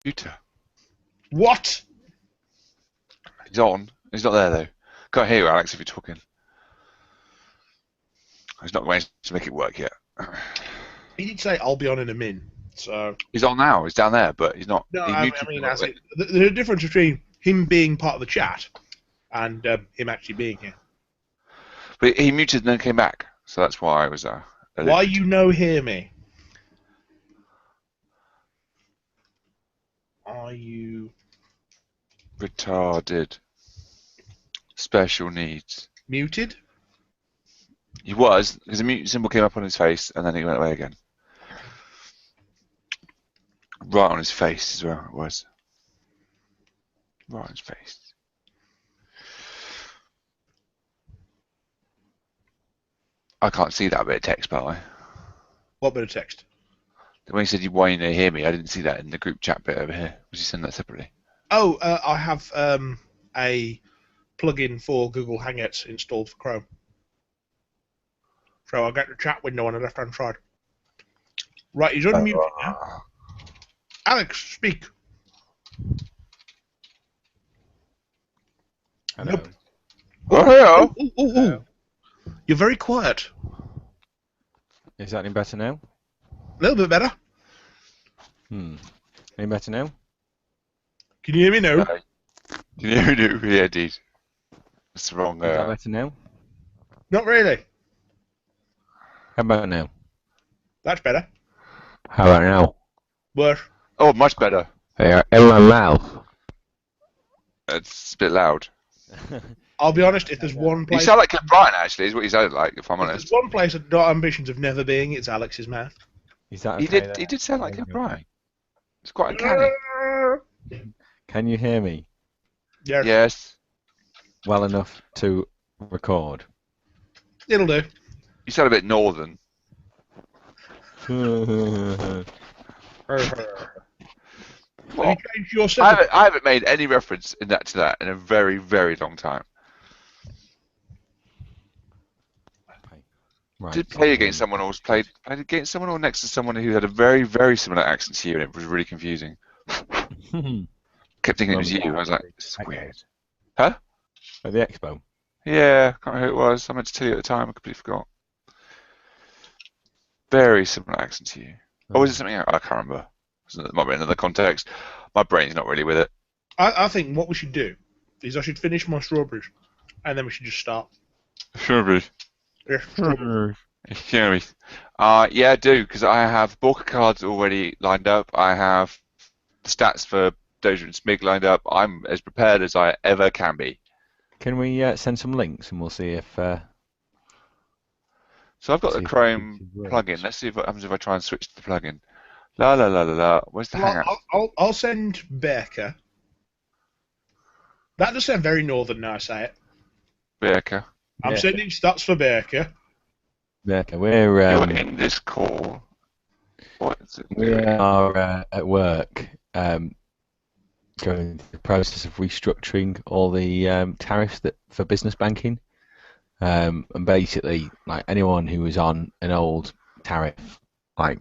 Computer. What? He's on. He's not there though. Can't hear you, Alex, if you're talking. He's not managed to make it work yet. He did say I'll be on in a min. So He's on now. He's down there, but he's not. no, He I muted mean, me. there's a difference between him being part of the chat and him actually being here. But he muted and then came back, so that's why I was. Why you no hear me? Are you Retarded. Special needs. muted? He was, because the mute symbol came up on his face and then he went away again. Right on his face as well, it was. Right on his face. I can't see that bit of text, by the way. What bit of text? When he said, why you don't hear me, I didn't see that in the group chat bit over here. Was he sending that separately? Oh, I have a plugin for Google Hangouts installed for Chrome. So I'll get the chat window on the left-hand side. Right, he's unmuted now. Alex, speak. Hello. Nope. Oh, Ooh, ooh, ooh. You're very quiet. Is that any better now? A little bit better. Any better now? Can you hear me now? Can you hear me? Yeah, indeed. That's the wrong. Is that better now? Not really. How about now? That's better. How about now? Worse. Oh, much better. Hey, in my mouth. It's a bit loud. I'll be honest, if there's one You place... sound like Ken Brian, actually, is what you sounded like, if I'm If honest. there's one place I've got ambitions of never being, it's Alex's mouth. Is that He okay did. there? He did sound like Ken Brian. It's quite uncanny. Can you hear me Yes. Yes. well enough to record? It'll do. You sound a bit northern. Have Well, you changed your setup? I haven't made any reference to that in a very, very long time. Right. Did play against someone or played against someone or next to someone who had a very, very similar accent to you, and it was really confusing. Kept thinking it was you. I was like, it's weird. Huh? At the expo. Yeah, can't remember who it was. I meant to tell you at the time. I completely forgot. Very similar accent to you. Or was it something else? I can't remember. It might be another context. My brain's not really with it. I think what we should do is I should finish my strawberries, and then we should just start. Strawberries. Yeah, strawberries. Strawberries. Yeah, I do, because I have Borka cards already lined up. I have the stats for Doja and Smig lined up. I'm as prepared as I ever can be. Can we send some links and we'll see if... So I've got See the if Chrome it works. plugin. Let's see what happens if I try and switch to the plugin. La la la la la. Where's the hangout? I'll send Baker. That does sound very northern now I say it. Baker. I'm sending stats for Baker. We're You're in this call. What is it we doing? are at work going through the process of restructuring all the tariffs that for business banking, and basically like anyone who was on an old tariff, like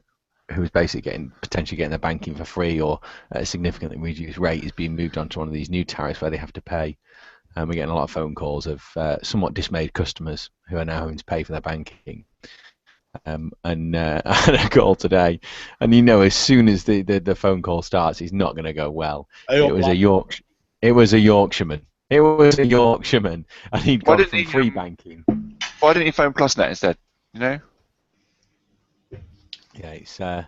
who was basically potentially getting their banking for free or at a significantly reduced rate, is being moved on to one of these new tariffs where they have to pay. And we're getting a lot of phone calls of somewhat dismayed customers who are now having to pay for their banking. And I had a call today, and as soon as the phone call starts, it's not going to go well. It was a Yorkshireman. It was a Yorkshireman, and he'd Why gone didn't from he, free banking. Why didn't you phone PlusNet instead? You know? Yeah, it's not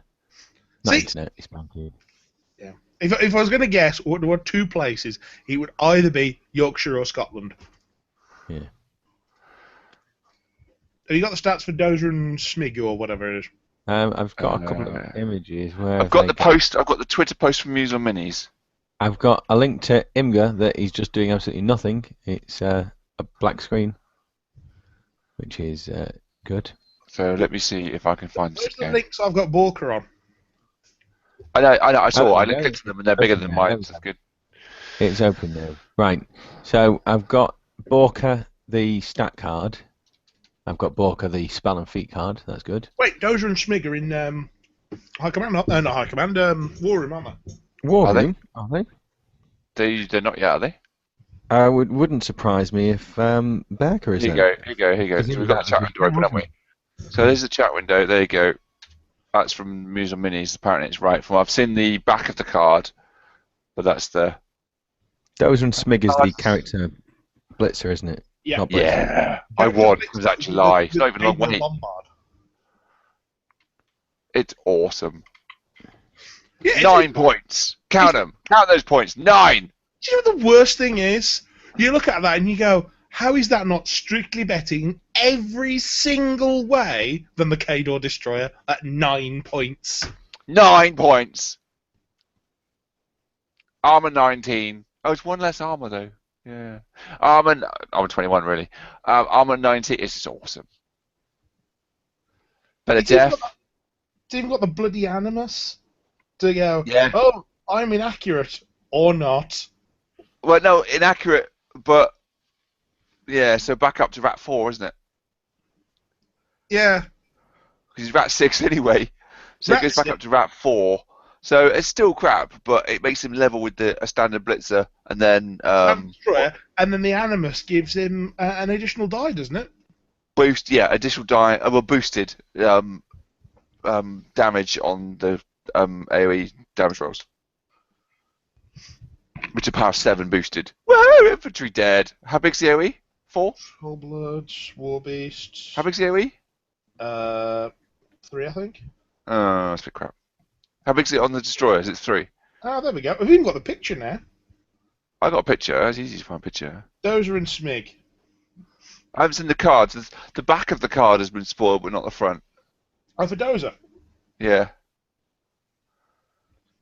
See? internet, it's banking. Yeah. If I was going to guess, there were two places. It would either be Yorkshire or Scotland. Yeah. Have you got the stats for Dozer and Smig or whatever it is? I've got a couple of images where I've got the post. I've got the Twitter post from Muse on Minis. I've got a link to Imgur that he's just doing absolutely nothing. It's a black screen, which is good. So let me see if I can find this Those are the again. links I've got Borker on. I know. I saw. Oh, I yeah. clicked on them and they're bigger than Yeah, mine. So that's good. It's open now. Right. So I've got Borka the stat card. I've got Borka the spell and feat card. That's good. Wait, Dozer and Smig are in High Command, not High Command, War Room, aren't they? War Are they? Room, are they? They're not yet, are they? Wouldn't surprise me if Becker is Here you then. go. Here you go. Here you go. Because he So we've was got the out this chat window weekend, open, haven't wasn't we? So there's the chat window. There you go. That's from Muse on Minis. Apparently it's right. From I've seen the back of the card, but that's the. he? Dozer and Smig is the Cards. character Blitzer, isn't it? Yeah. Not Blitzer. Yeah, I Don't won. mix It was that actually with July. It's the not even a long Cadre wait. Lombard. It's awesome. Yeah, 9 points. Count them. Count those points. 9. Do you know what the worst thing is? You look at that and you go, how is that not strictly betting every single way than the Cadre Destroyer at 9 points? 9 points. Armor 19. Oh, it's one less armor though. Yeah. Armor 21 really. Armor 19 is just awesome. Better death. It's even got the bloody Animus to go, Yeah. oh, I'm inaccurate or not. Well, no, inaccurate, but yeah. So back up to Rat 4, isn't it? Yeah. Because he's Rat 6 anyway. So Rat it goes back 6. up to Rat 4. So it's still crap, but it makes him level with a standard Blitzer, and then Destroyer, and then the Animus gives him an additional die, doesn't it? boost. Yeah, additional die. Well, boosted damage on the AOE damage rolls, which are power 7 boosted. Whoa, infantry dead. How big's the AOE? 4. Full Bloods, War Beast. How big's the AOE? 3, I think. That's a bit crap. How big's it on the destroyers? It's 3. Ah, there we go. We've even got the picture now. I got a picture. It's easy to find a picture. Dozer and Smig. I haven't seen the cards. The back of the card has been spoiled, but not the front. Oh, for Dozer. Yeah.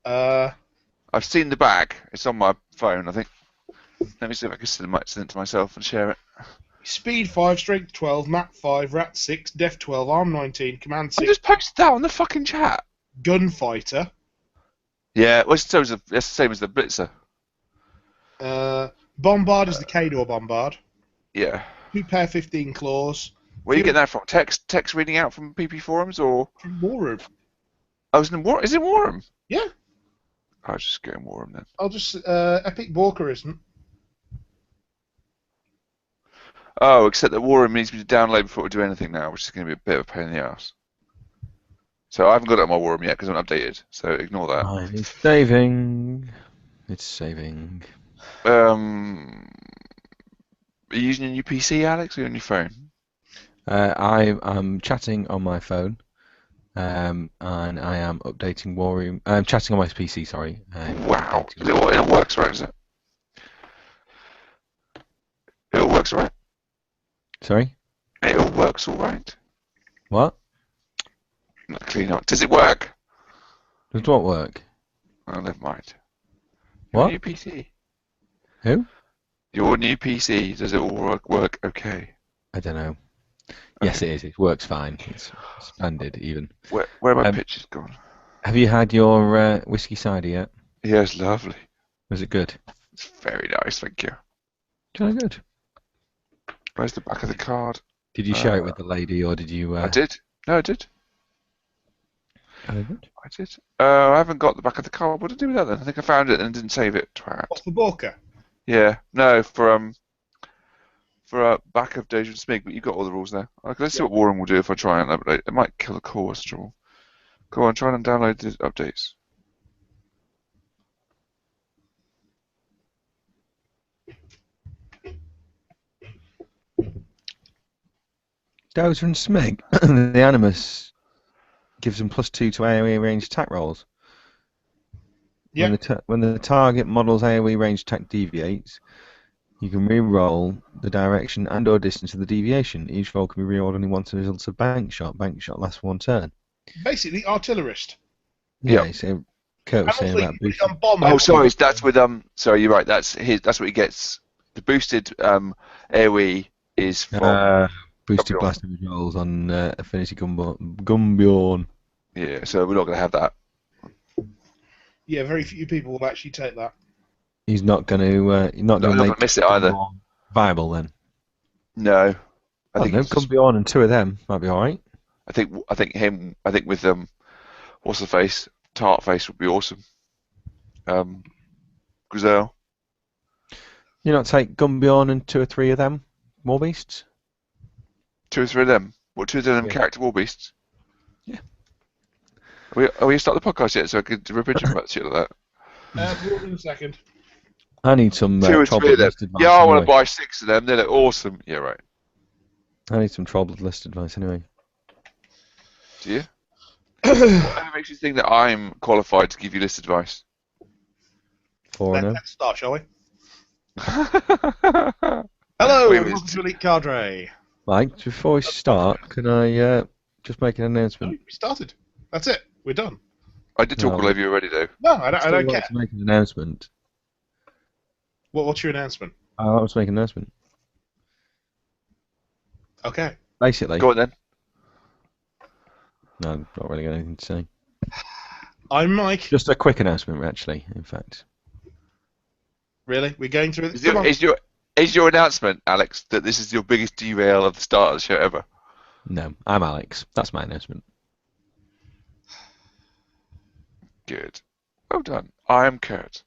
I've seen the back. It's on my phone, I think. Let me see if I can send it to myself and share it. Speed 5, Strength 12, Map 5, Rat 6, Def 12, Arm 19, Command I 6, just posted that on the fucking chat. Gunfighter. Yeah, well, it's the same as the Blitzer. Bombard is the Cadre Bombard. Yeah. 2 pair 15 claws. Where are you getting that from? Text reading out from PP forums or? From War Room. I was in War. Is it Warham? Yeah. I was just going Warham then. I'll just Epic Walker isn't. Oh, except that Warham needs me to download before we do anything now, which is going to be a bit of a pain in the ass. So I haven't got it on my Warham yet because I'm updated. So ignore that. It's saving. It's saving. Are you using your new PC, Alex, or on your phone? I am chatting on my phone, and I am updating War Room. I'm chatting on my PC. Sorry. Wow, it all works right, is it? It all works right. Sorry. It all works all right. What? Clean up. Does it work? Does what work? Oh, never mind. What? Your new PC. Who? Your new PC. Does it all work okay? I don't know. Yes, it is. It works fine. It's splendid, even. Where are my pictures gone? Have you had your whiskey cider yet? Yes, lovely. Was it good? It's very nice, thank you. Very good. Where's the back of the card? Did you share it with the lady, or did you? I did. No, I did. Very good. I did. I haven't got the back of the card. What did I do with that then? I think I found it and didn't save it. Twat. What, for Borka? Yeah. No, for back of Dozer and Smig, but you've got all the rules there. Okay, let's see what Warren will do if I try and update. It might kill the core, that's trouble. Go on, try and download the updates. Dozer and Smig. The Animus gives them +2 to AoE range attack rolls. Yeah. When the target model's AoE range attack deviates, you can re-roll the direction and/or distance of the deviation. Each roll can be re-rolled only once and results of bank shot. Bank shot lasts 1 turn. Basically, artillerist. Yeah. So Kurt was saying about boosted. boosting. Oh, sorry, that's with Sorry, you're right. That's what he gets. The boosted AoE is from. Boosted blast damage rolls on Affinity Gumbjorn. Yeah, so we're not going to have that. Yeah, very few people will actually take that. He's not going to. Not going to make miss it either. Viable then. No, I think Gumbjorn and 2 of them might be all right. I think with what's the face? Tart face would be awesome. Grizel. You not take Gumbjorn and 2 or 3 of them war beasts? 2 or 3 of them. What, 2 of them Yeah. character war beasts? Yeah. Are we start the podcast yet so I could ripage about shit like that? We'll in a second. I need some 2 or 3 Trollblood of them. list advice Yeah, I want anyway. to buy 6 of them. They look awesome. Yeah, right. I need some Trollblood list advice anyway. Do you? What makes you think that I'm qualified to give you list advice? 4-0. Let's start, shall we? Hello, Hello, and welcome to Elite Cadre. Right, before we start, can I just make an No, announcement? we started. That's it. We're done. I did talk No. all over you already, though. No, I Still don't like care. to make an announcement. What's your announcement? I want to make an announcement. Okay. Basically, Go on then. no, I'm not really got anything to say. I'm Mike. Just a quick announcement, actually, in fact. Really? We're going through Is this? Come on. your announcement, Alex, that this is your biggest derail of the start of the show ever? No, I'm Alex. That's my announcement. Good. Well done. I am Kurt.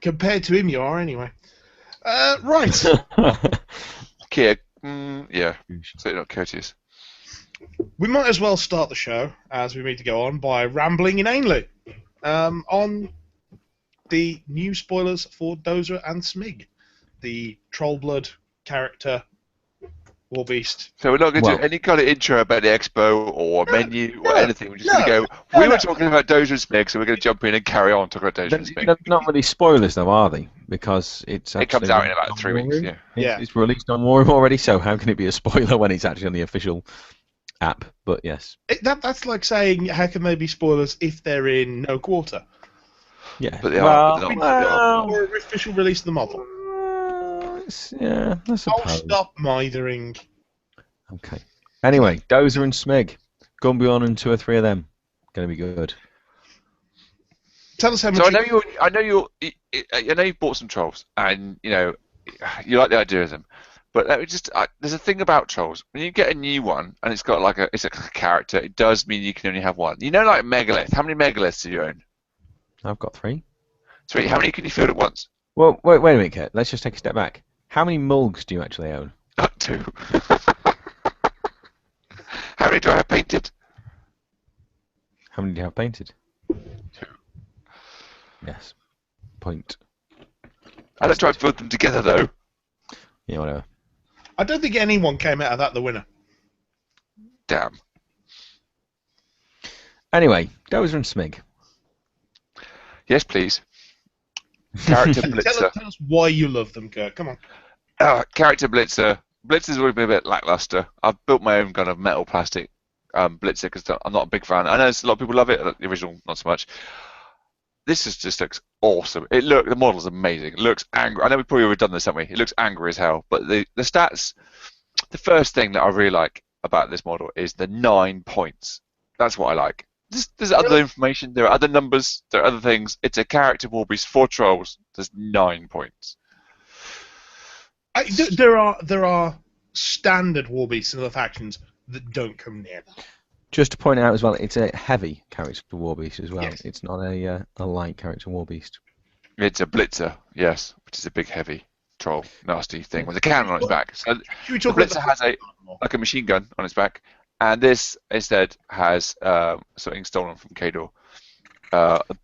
Compared to him, you are anyway. Right. Kia. Yeah. So you're not courteous. We might as well start the show, as we need to go on, by rambling inanely on the new spoilers for Dozer and Smig, the Trollblood character, Warbeast. So we're not going to Well- do any kind of intro about the expo or menu or no, anything. We're just going to no, go. no, We were no. talking about Dozer and Smig, so we're going to jump in and carry on talking about Dozer and Smig. They're not really spoilers, though, are they? Because it's It comes actually out in released about on 3 War weeks. Room. Yeah. Yeah. It's released on War Room already, so how can it be a spoiler when it's actually on the official app? But yes. That's like saying, how can they be spoilers if they're in no quarter? Yeah. But they are. But they're not. well, Or an official release of the model. yeah, I Oh, suppose. stop mithering. Okay. Anyway, Dozer and Smig. Gumbjorn and 2 or 3 of them. Gonna be good. Tell us how much. So I know you've bought some trolls, and you know you like the idea of them. But let me just there's a thing about trolls. When you get a new one and it's got like it's a character, it does mean you can only have one. You know, like megalith. How many megaliths do you own? I've got 3. 3. How many can you field at once? Well, wait a minute, Kurt. Let's just take a step back. How many mulgs do you actually own? 2. How many do I have painted? How many do you have painted? 2. Yes. Point. I don't try and build them together though. Yeah, whatever. I don't think anyone came out of that the winner. Damn. Anyway, Dozer and Smig. Yes, please. Character Tell Blitzer. us why you love them, Kurt. Come on. Character Blitzer. Blitzer's always been a bit lackluster. I've built my own kind of metal plastic Blitzer because I'm not a big fan. I know a lot of people love it. The original, not so much. This just looks awesome. The model's amazing. It looks angry. I know we've probably already done this, haven't we? It looks angry as hell. But the stats, the first thing that I really like about this model is the 9 points. That's what I like. There's other information. There are other numbers. There are other things. It's a character Warbeast 4 trolls. There's 9 points. There are standard Warbeasts in other factions that don't come near that. Just to point out as well, it's a heavy character for Warbeast as well. Yes. It's not a light character Warbeast. It's a Blitzer, yes, which is a big, heavy troll, nasty thing with a cannon on its back. So Should we the talk about Blitzer has a machine gun on its back, and this instead has something stolen from Cadre.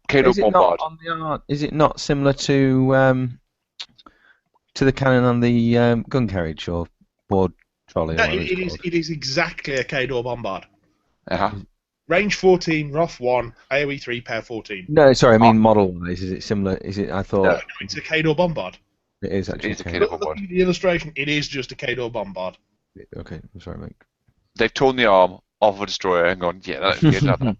Cadre Is it not Bombard. on the art? Is it not similar to the cannon on the gun carriage or board trolley? No, or whatever it's called? it is exactly a Cadre Bombard. Uh-huh. Range 14, Rough 1, AoE 3, Power 14. No, sorry, I mean model-wise. Is it similar? Is it? I thought No, it's a Cadre Bombard. it is actually. It is a okay. Cadre Look Bombard. at the illustration. It is just a Cadre Bombard. Okay, I'm sorry, mate. They've torn the arm off a destroyer and gone, yeah, that's good. Another.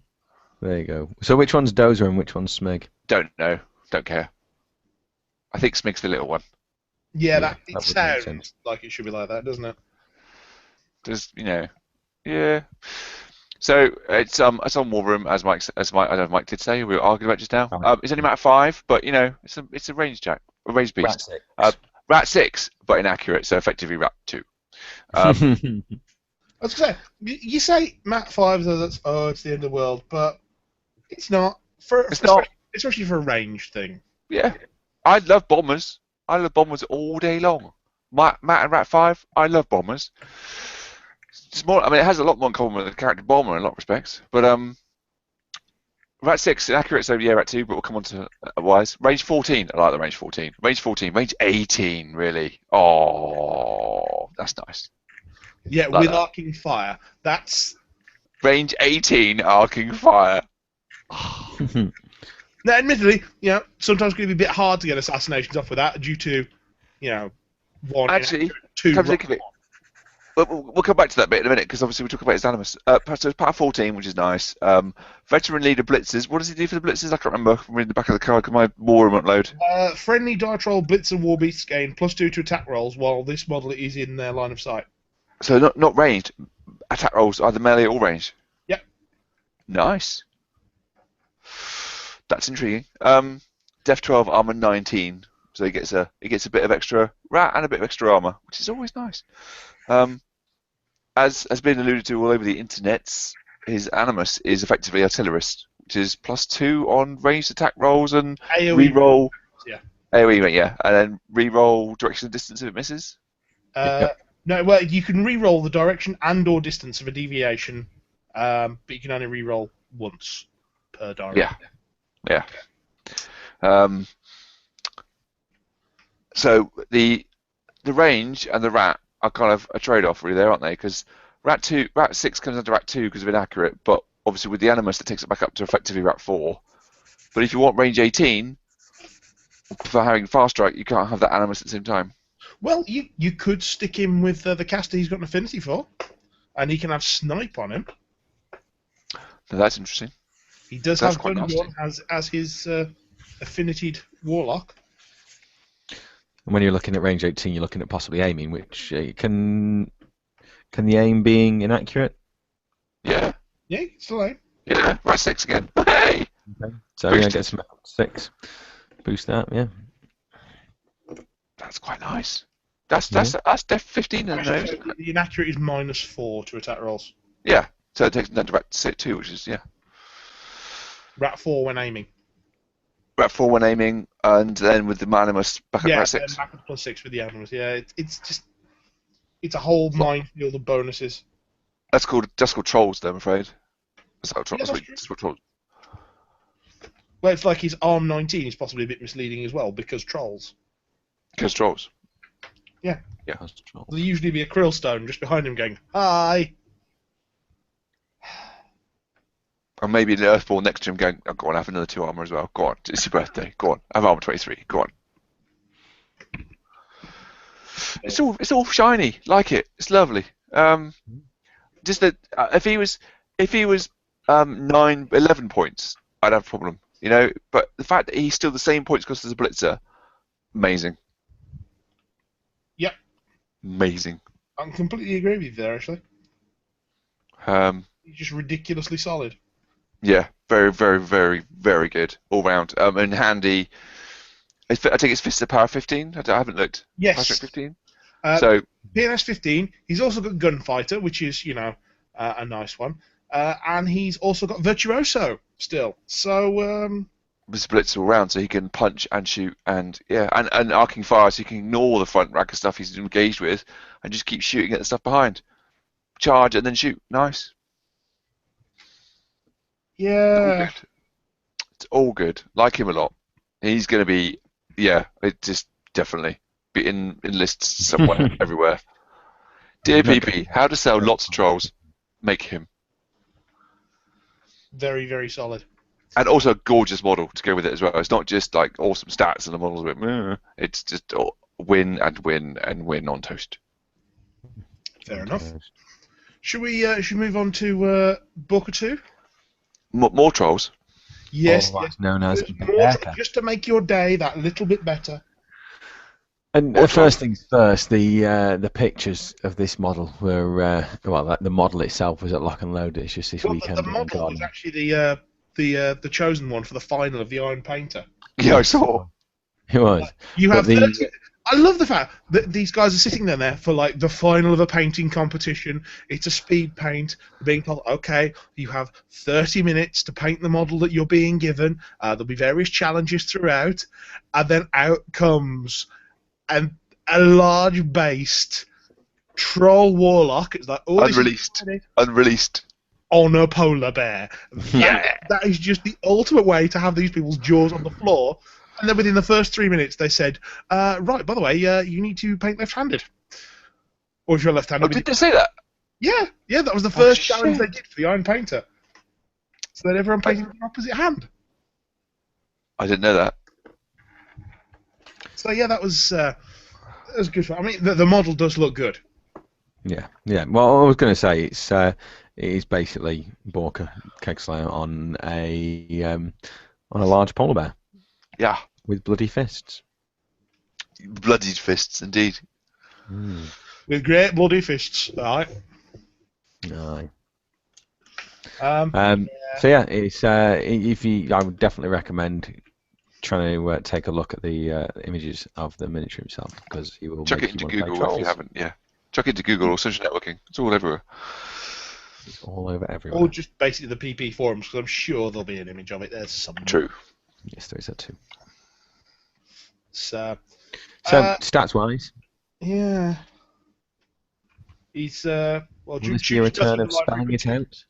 There you go. So which one's Dozer and which one's Smig? Don't know. Don't care. I think Smig's the little one. Yeah, Yeah, that that would make sounds sense. like it should be like that, doesn't it? Just yeah. So it's on War Room as Mike I don't know if Mike did say we were arguing about just now. Right. It's only a matter of 5, but it's a range range beast. Rat 6, but inaccurate, so effectively Rat 2. I was going to say, you say Mat 5, it's the end of the world, but it's not. It's not. Especially for a range thing. Yeah, I love bombers. I love bombers all day long. Matt and Rat 5, I love bombers. It's more. I mean, it has a lot more in common with the character bomber in a lot of respects. But Rat 6 inaccurate, so yeah, Rat 2. But we'll come on to wise. Range 14. I like the range 14. Range 14. Range 18. Really. Oh, that's nice. Yeah, Like with that. arcing fire. That's Range 18. Arcing fire. now, admittedly, sometimes it can be a bit hard to get assassinations off with that due to, one Actually, inaccurate, two come to think wrong. of it, we'll come back to that bit in a minute because obviously we're talking about his animus. So it's power 14, which is nice. Veteran leader blitzers. What does he do for the blitzers? I can't remember. I'm reading the back of the card because my war won't load. Friendly Dart Roll Blitzer Warbeasts gain +2 to attack rolls while this model is in their line of sight. So not ranged. Attack rolls, either melee or range. Yep. Nice. That's intriguing. Def 12, armor 19. So he gets a bit of extra rat and a bit of extra armor, which is always nice. As has been alluded to all over the internets, his animus is effectively artillerist, which is +2 on ranged attack rolls and AoE reroll. yeah. AoE, yeah, and then reroll direction and distance if it misses. No, well, you can re-roll the direction and/or distance of a deviation, but you can only re-roll once per direction. Yeah. So the range and the rat are kind of a trade-off, really, there, aren't they? Because Rat 6 comes under Rat 2 because of inaccurate, but obviously with the animus, it takes it back up to effectively Rat 4. But if you want range 18 for having fast strike, you can't have that animus at the same time. Well, you could stick him with the caster he's got an affinity for, and he can have snipe on him. Now that's interesting. He does That's have quite Gunborn as his affinityed warlock. And when you're looking at range 18, you're looking at possibly aiming, which can the aim being inaccurate? Yeah. Yeah, still aim. Yeah. Rat 6 again. Hey. Okay. So Boost yeah, it. get some 6. Boost that, yeah. That's quite nice. That's def 15 in those. The inaccurate is -4 to attack rolls. Yeah. So it takes them down to Rat 2, which is Rat 4 when aiming. Rat 4 when aiming, and then with the animus back up Yeah, Rat 6. back up +6 with the animals. Yeah, it's a whole minefield of bonuses. That's called trolls, though, I'm afraid. That's Yeah, that's that's what trolls. Well, it's like his arm 19 is possibly a bit misleading as well because trolls. Because trolls. Yeah. Yeah. There'll usually be a krill stone just behind him going, "Hi." Or maybe the Earthborn next to him going, oh, go on, have another 2 armor as well. Go on, it's your birthday. Go on, have armor 23. Go on. It's all shiny. Like it. It's lovely. Just that if he was 11 points, I'd have a problem. But the fact that he's still the same points cost as a blitzer, amazing. Yep. Amazing. I completely agree with you there, actually. He's just ridiculously solid. Yeah, very, very, very, very good all round. And handy. I think it's Fist of Power 15. I haven't looked. Yes. Power Strike 15. So PNS 15. He's also got Gunfighter, which is a nice one, and he's also got Virtuoso still. So With blitz all round, so he can punch and shoot and arcing fire, so he can ignore the front rack of stuff he's engaged with and just keep shooting at the stuff behind. Charge and then shoot. Nice. yeah, It's all good. Like him a lot. He's going to be, it just definitely be in lists somewhere, everywhere. Dear PP, how to sell lots of trolls? Make him. very, very solid. And also a gorgeous model to go with it as well. It's not just like awesome stats and the model's a bit meh. It's just win and win and win on toast. Fair enough. Should we move on to Booker 2? More trolls. Yes, Or yes. what's known as More, just to make your day that little bit better. And first things first, the pictures of this model were the model itself was at Lock and Load. It's just this weekend. The model was actually the chosen one for the final of the Iron Painter. Yeah, I saw. It was. You But have the- I love the fact that these guys are sitting there for like the final of a painting competition. It's a speed paint. They're being told, okay, you have 30 minutes to paint the model that you're being given. There'll be various challenges throughout, and then out comes a large-based troll warlock. It's like, oh, this Unreleased. is Unreleased. on a polar bear. That is just the ultimate way to have these people's jaws on the floor. And then within the first 3 minutes, they said, right, by the way, you need to paint left-handed. Or if you're left-handed... Oh, did they say that? Yeah, that was the first shit. challenge they did for the Iron Painter. So that everyone painted with the opposite hand. I didn't know that. So yeah, that was good fun. I mean, the model does look good. Yeah. Well, I was going to say it is basically Borka Kegslayer on a large polar bear. Yeah. With bloody fists. Bloodied fists, indeed. With great bloody fists, right? Aye. Yeah. So yeah, it's I would definitely recommend trying to take a look at the images of the miniature himself, because he will Chuck make it you into want to play Google if you trolls. haven't. Yeah. Chuck it into Google or social networking. It's all everywhere. It's all over everywhere. Or just basically the PP forums, because I'm sure there'll be an image of it. There's somewhere. True. Yes, there is that too. So stats-wise, yeah, he's well. will this be a return of spelling it out?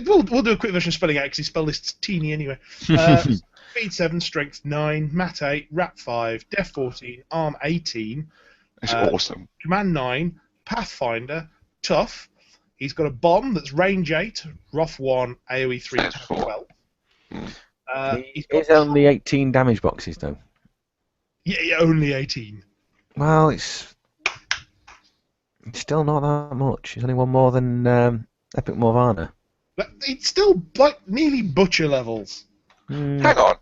We'll do a quick version of spelling out because his spell list's teeny anyway. Speed 7, Strength 9, Mat 8, Rap 5, Def 14, Arm 18. It's awesome. Command 9, Pathfinder, Tough. He's got a bomb that's Range 8, Rough 1, AoE 3, That's 12. He's It's got only 18 damage boxes though. yeah, only 18. Well, it's still not that much. It's only one more than Epic Morvana. But it's still like nearly butcher levels. Hang on.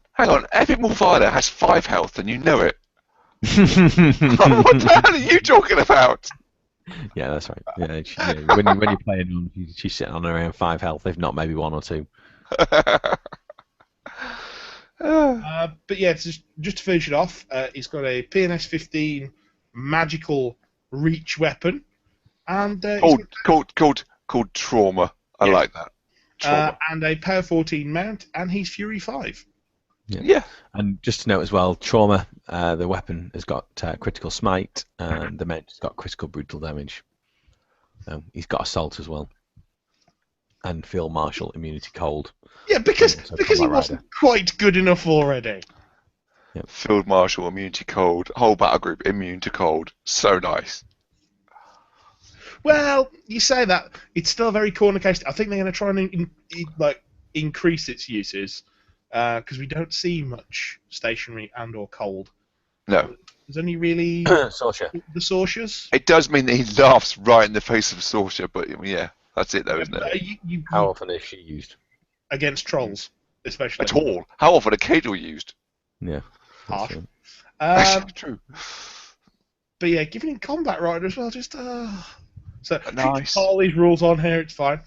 Epic Morvana has 5 health, and you know it. What the hell are you talking about? Yeah, that's right. Yeah, when you're playing on, she's sitting on around 5 health, if not maybe 1 or 2. But yeah, just to finish it off, he's got a PNS 15 magical reach weapon, and called Trauma. I like that. Trauma. and a Power 14 mount, and he's Fury 5. Yeah. And just to note as well, Trauma, the weapon has got critical smite, and the mount has got critical brutal damage. So he's got assault as well, and Field Marshal immunity cold. Yeah, because So he Combat wasn't Rider. quite good enough already. Field Marshal immunity cold. Whole battle group immune to cold. So nice. Well, you say that, it's still a very corner case. I think they're going to try and increase its uses, because we don't see much stationary and or cold. No. There's only really Sorcerer. the Sorcerers. It does mean that he laughs right in the face of Sorcerer, but yeah, that's it though, isn't it? How often is she used? Against trolls, especially. At all. How often are Cadre used? Yeah. Harsh. True. But yeah, giving him Combat Rider as well, just so Nice. all these rules on here, it's fine.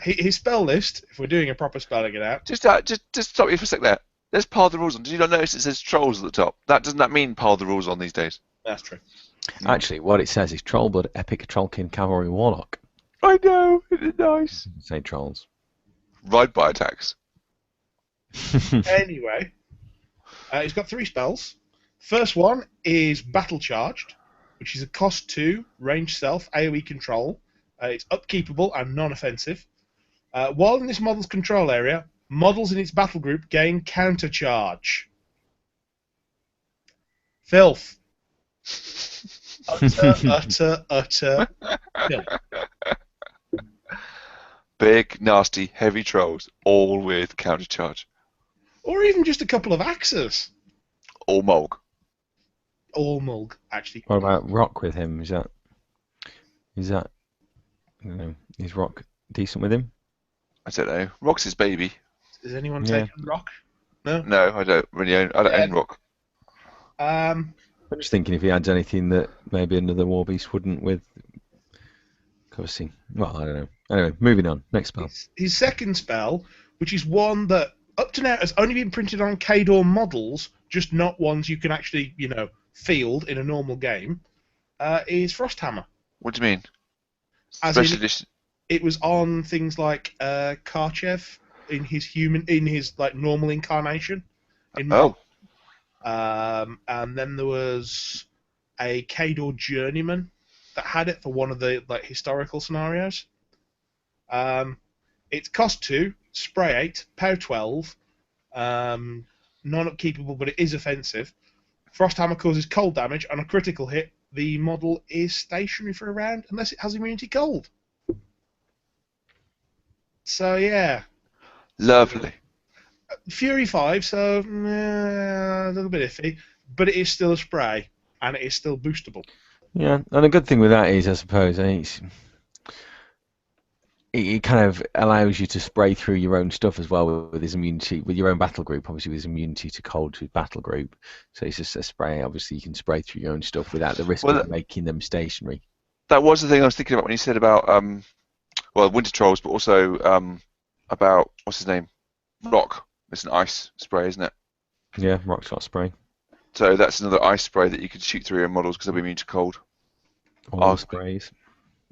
His spell list, if we're doing a proper spelling it out. Just stop you for a sec there. There's pile the rules on. Did you not notice it says trolls at the top? Doesn't that mean pile the rules on these days? That's true. Actually, what it says is Trollblood, Epic Trollkin, Cavalry, Warlock. I know. It's nice. Doesn't say trolls. Ride by attacks. Anyway, he's got 3 spells. First one is Battle Charged, which is a cost 2, range self, AoE control. It's upkeepable and non-offensive. While in this model's control area, models in its battle group gain counter charge. Filth. Utter filth. Big, nasty, heavy trolls, all with counter charge. Or even just a couple of axes. All Mulg. All Mulg, actually. What about Rock with him? Is that I don't know, is Rock decent with him? I don't know. Rock's his baby. Does anyone Yeah. take Rock? No? No, I don't really own. I don't own Rock. I'm just thinking if he adds anything that maybe another War Beast wouldn't with. Obviously, well, I don't know. Anyway, moving on. Next spell. His second spell, which is one that up to now has only been printed on Cadre models, just not ones you can actually, field in a normal game is Frosthammer. What do you mean? As Special in, edition. it was on things like Karchev in his like normal incarnation in Oh. and then there was a Cadre Journeyman that had it for one of the like historical scenarios. It's cost 2, spray 8, power 12, non-upkeepable, but it is offensive. Frosthammer causes cold damage. On a critical hit, the model is stationary for a round unless it has immunity cold. So yeah, Lovely. Fury 5, so a little bit iffy, but it is still a spray and it is still boostable. Yeah, and the good thing with that is, I suppose, it kind of allows you to spray through your own stuff as well with his immunity, with your own battle group, obviously with his immunity to cold to his battle group. So it's just a spray, obviously you can spray through your own stuff without the risk of making them stationary. That was the thing I was thinking about when you said about, Winter Trolls, but also about, what's his name? Rock. It's an ice spray, isn't it? Yeah, Rock Shot spray. So that's another ice spray that you can shoot through your models because they'll be immune to cold. All sprays.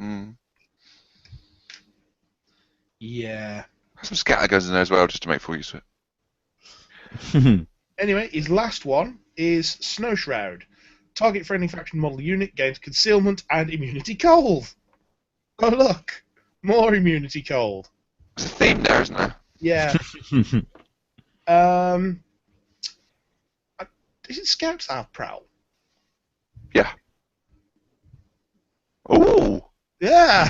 Mm. Yeah. Some scatter guns in there as well, just to make full use of it. Anyway, his last one is Snow Shroud. Target friendly faction model unit gains concealment and immunity cold. Oh look, more immunity cold. There's a theme there, isn't there? Yeah. Is it Scouts that have Prowl? Yeah. Ooh. Yeah.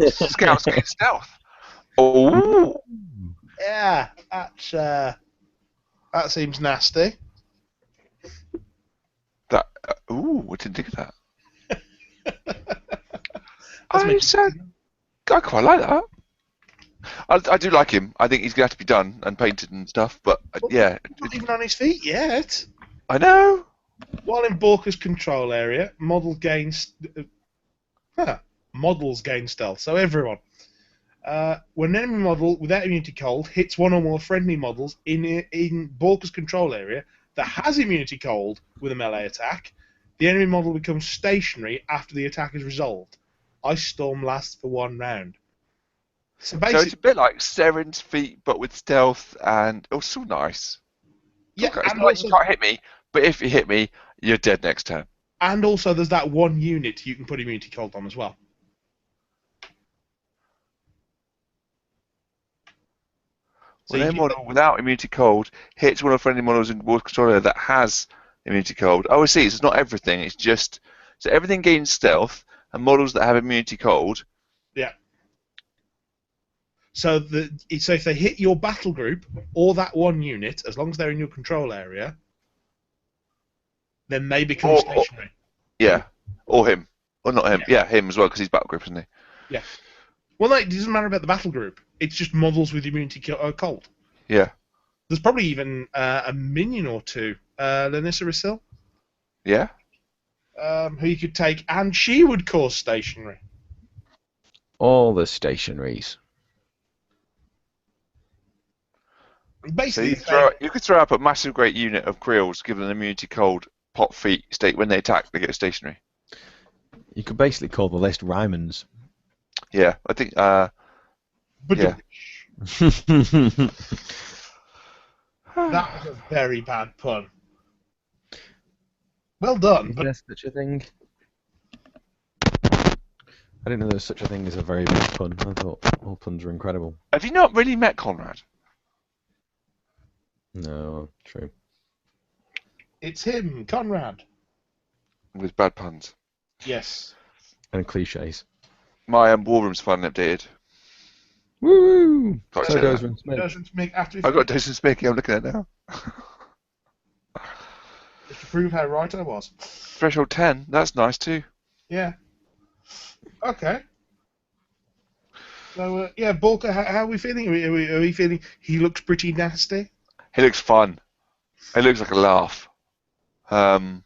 Scouts get stealth. Oh. Yeah. That seems nasty. That. Ooh, I didn't think of that. I quite like that. I do like him. I think he's going to have to be done and painted and stuff, but yeah. Not even on his feet yet. I know. While in Borka's control area, models gain stealth, so everyone. When an enemy model without immunity cold hits one or more friendly models in Borka's control area that has immunity cold with a melee attack, the enemy model becomes stationary after the attack is resolved. Ice Storm lasts for 1 round. So it's a bit like Seren's feet, but with stealth, and it was so nice. Yeah, okay, it's not like you can't hit me, but if you hit me, you're dead next turn. And also, there's that one unit you can put immunity cold on as well. So when a model without immunity cold hits one of the friendly models in Borka's control area that has immunity cold. Oh, I see. So it's not everything. It's just so everything gains stealth, and models that have immunity cold. Yeah. So if they hit your battle group or that one unit, as long as they're in your control area, then they become stationary. Yeah, or him, or not him. Yeah, him as well because he's battle group, isn't he? Yeah. Well, no, it doesn't matter about the battle group. It's just models with immunity cold. Yeah. There's probably even a minion or two, Lanissa Rasil. Yeah. Who you could take, and she would cause stationary. All the stationaries. Basically, so you could throw up a massive great unit of Creels, give them immunity cold, pot feet, state when they attack, they get stationary. You could basically call the list Rymans. Yeah, I think. But yeah. That was a very bad pun. Well done. But There's such a thing. I didn't know there was such a thing as a very bad pun. I thought all puns were incredible. Have you not really met Conrad? No, true. It's him, Conrad. With bad puns. Yes. And cliches. My war room's finally updated. Woo! Got So to goes that. when Smith. Doesn't make after I've got Jason Spicky, I'm looking at it now. just to prove how right I was. Threshold 10, that's nice too. Yeah. Okay. So yeah, Borka, how are we feeling? Are we feeling he looks pretty nasty? He looks fun. He looks like a laugh. Don't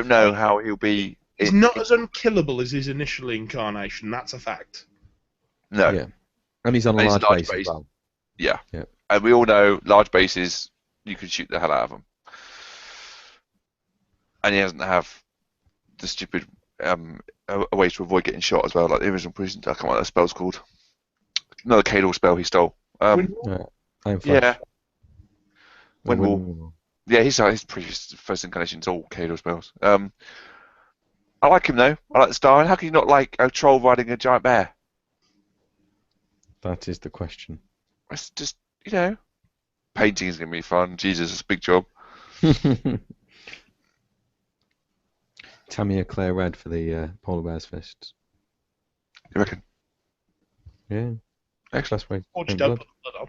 know how he'll be. He's not as unkillable as his initial incarnation. That's a fact. No. Yeah. And he's on a And he's large large base base. as well. Yeah. Yeah. And we all know large bases, you can shoot the hell out of them. and he doesn't have the stupid a way to avoid getting shot as well, like the original prison. I can't remember what that spell's called. Another Cadre spell he stole. Windwall? Iron Flash. Yeah, The Windwall. Windwall. Yeah, his previous first incarnation's all Cadre spells. I like him though. I like the style. And how can you not like a troll riding a giant bear? That is the question. It's just, painting is gonna be fun. Jesus, it's a big job. Tamiya Claire Red for the Polar Bears fists. You reckon? Yeah. Excellent. Best way. Or to just paint don't blood. put the blood on.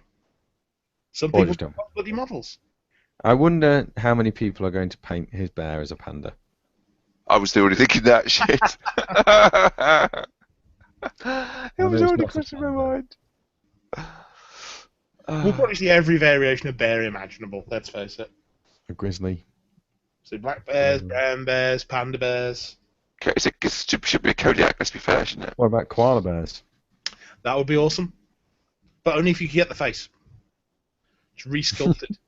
Some Or people just don't. got bloody models. I wonder how many people are going to paint his bear as a panda. I was already thinking that shit. It know was it's already not a crossing my panda. mind. We'll probably see every variation of bear imaginable, let's face it. A grizzly. So black bears, brown bears, panda bears. Okay, it should be a Kodiak, let's be fair, shouldn't it? What about koala bears? That would be awesome. But only if you could get the face. It's resculpted.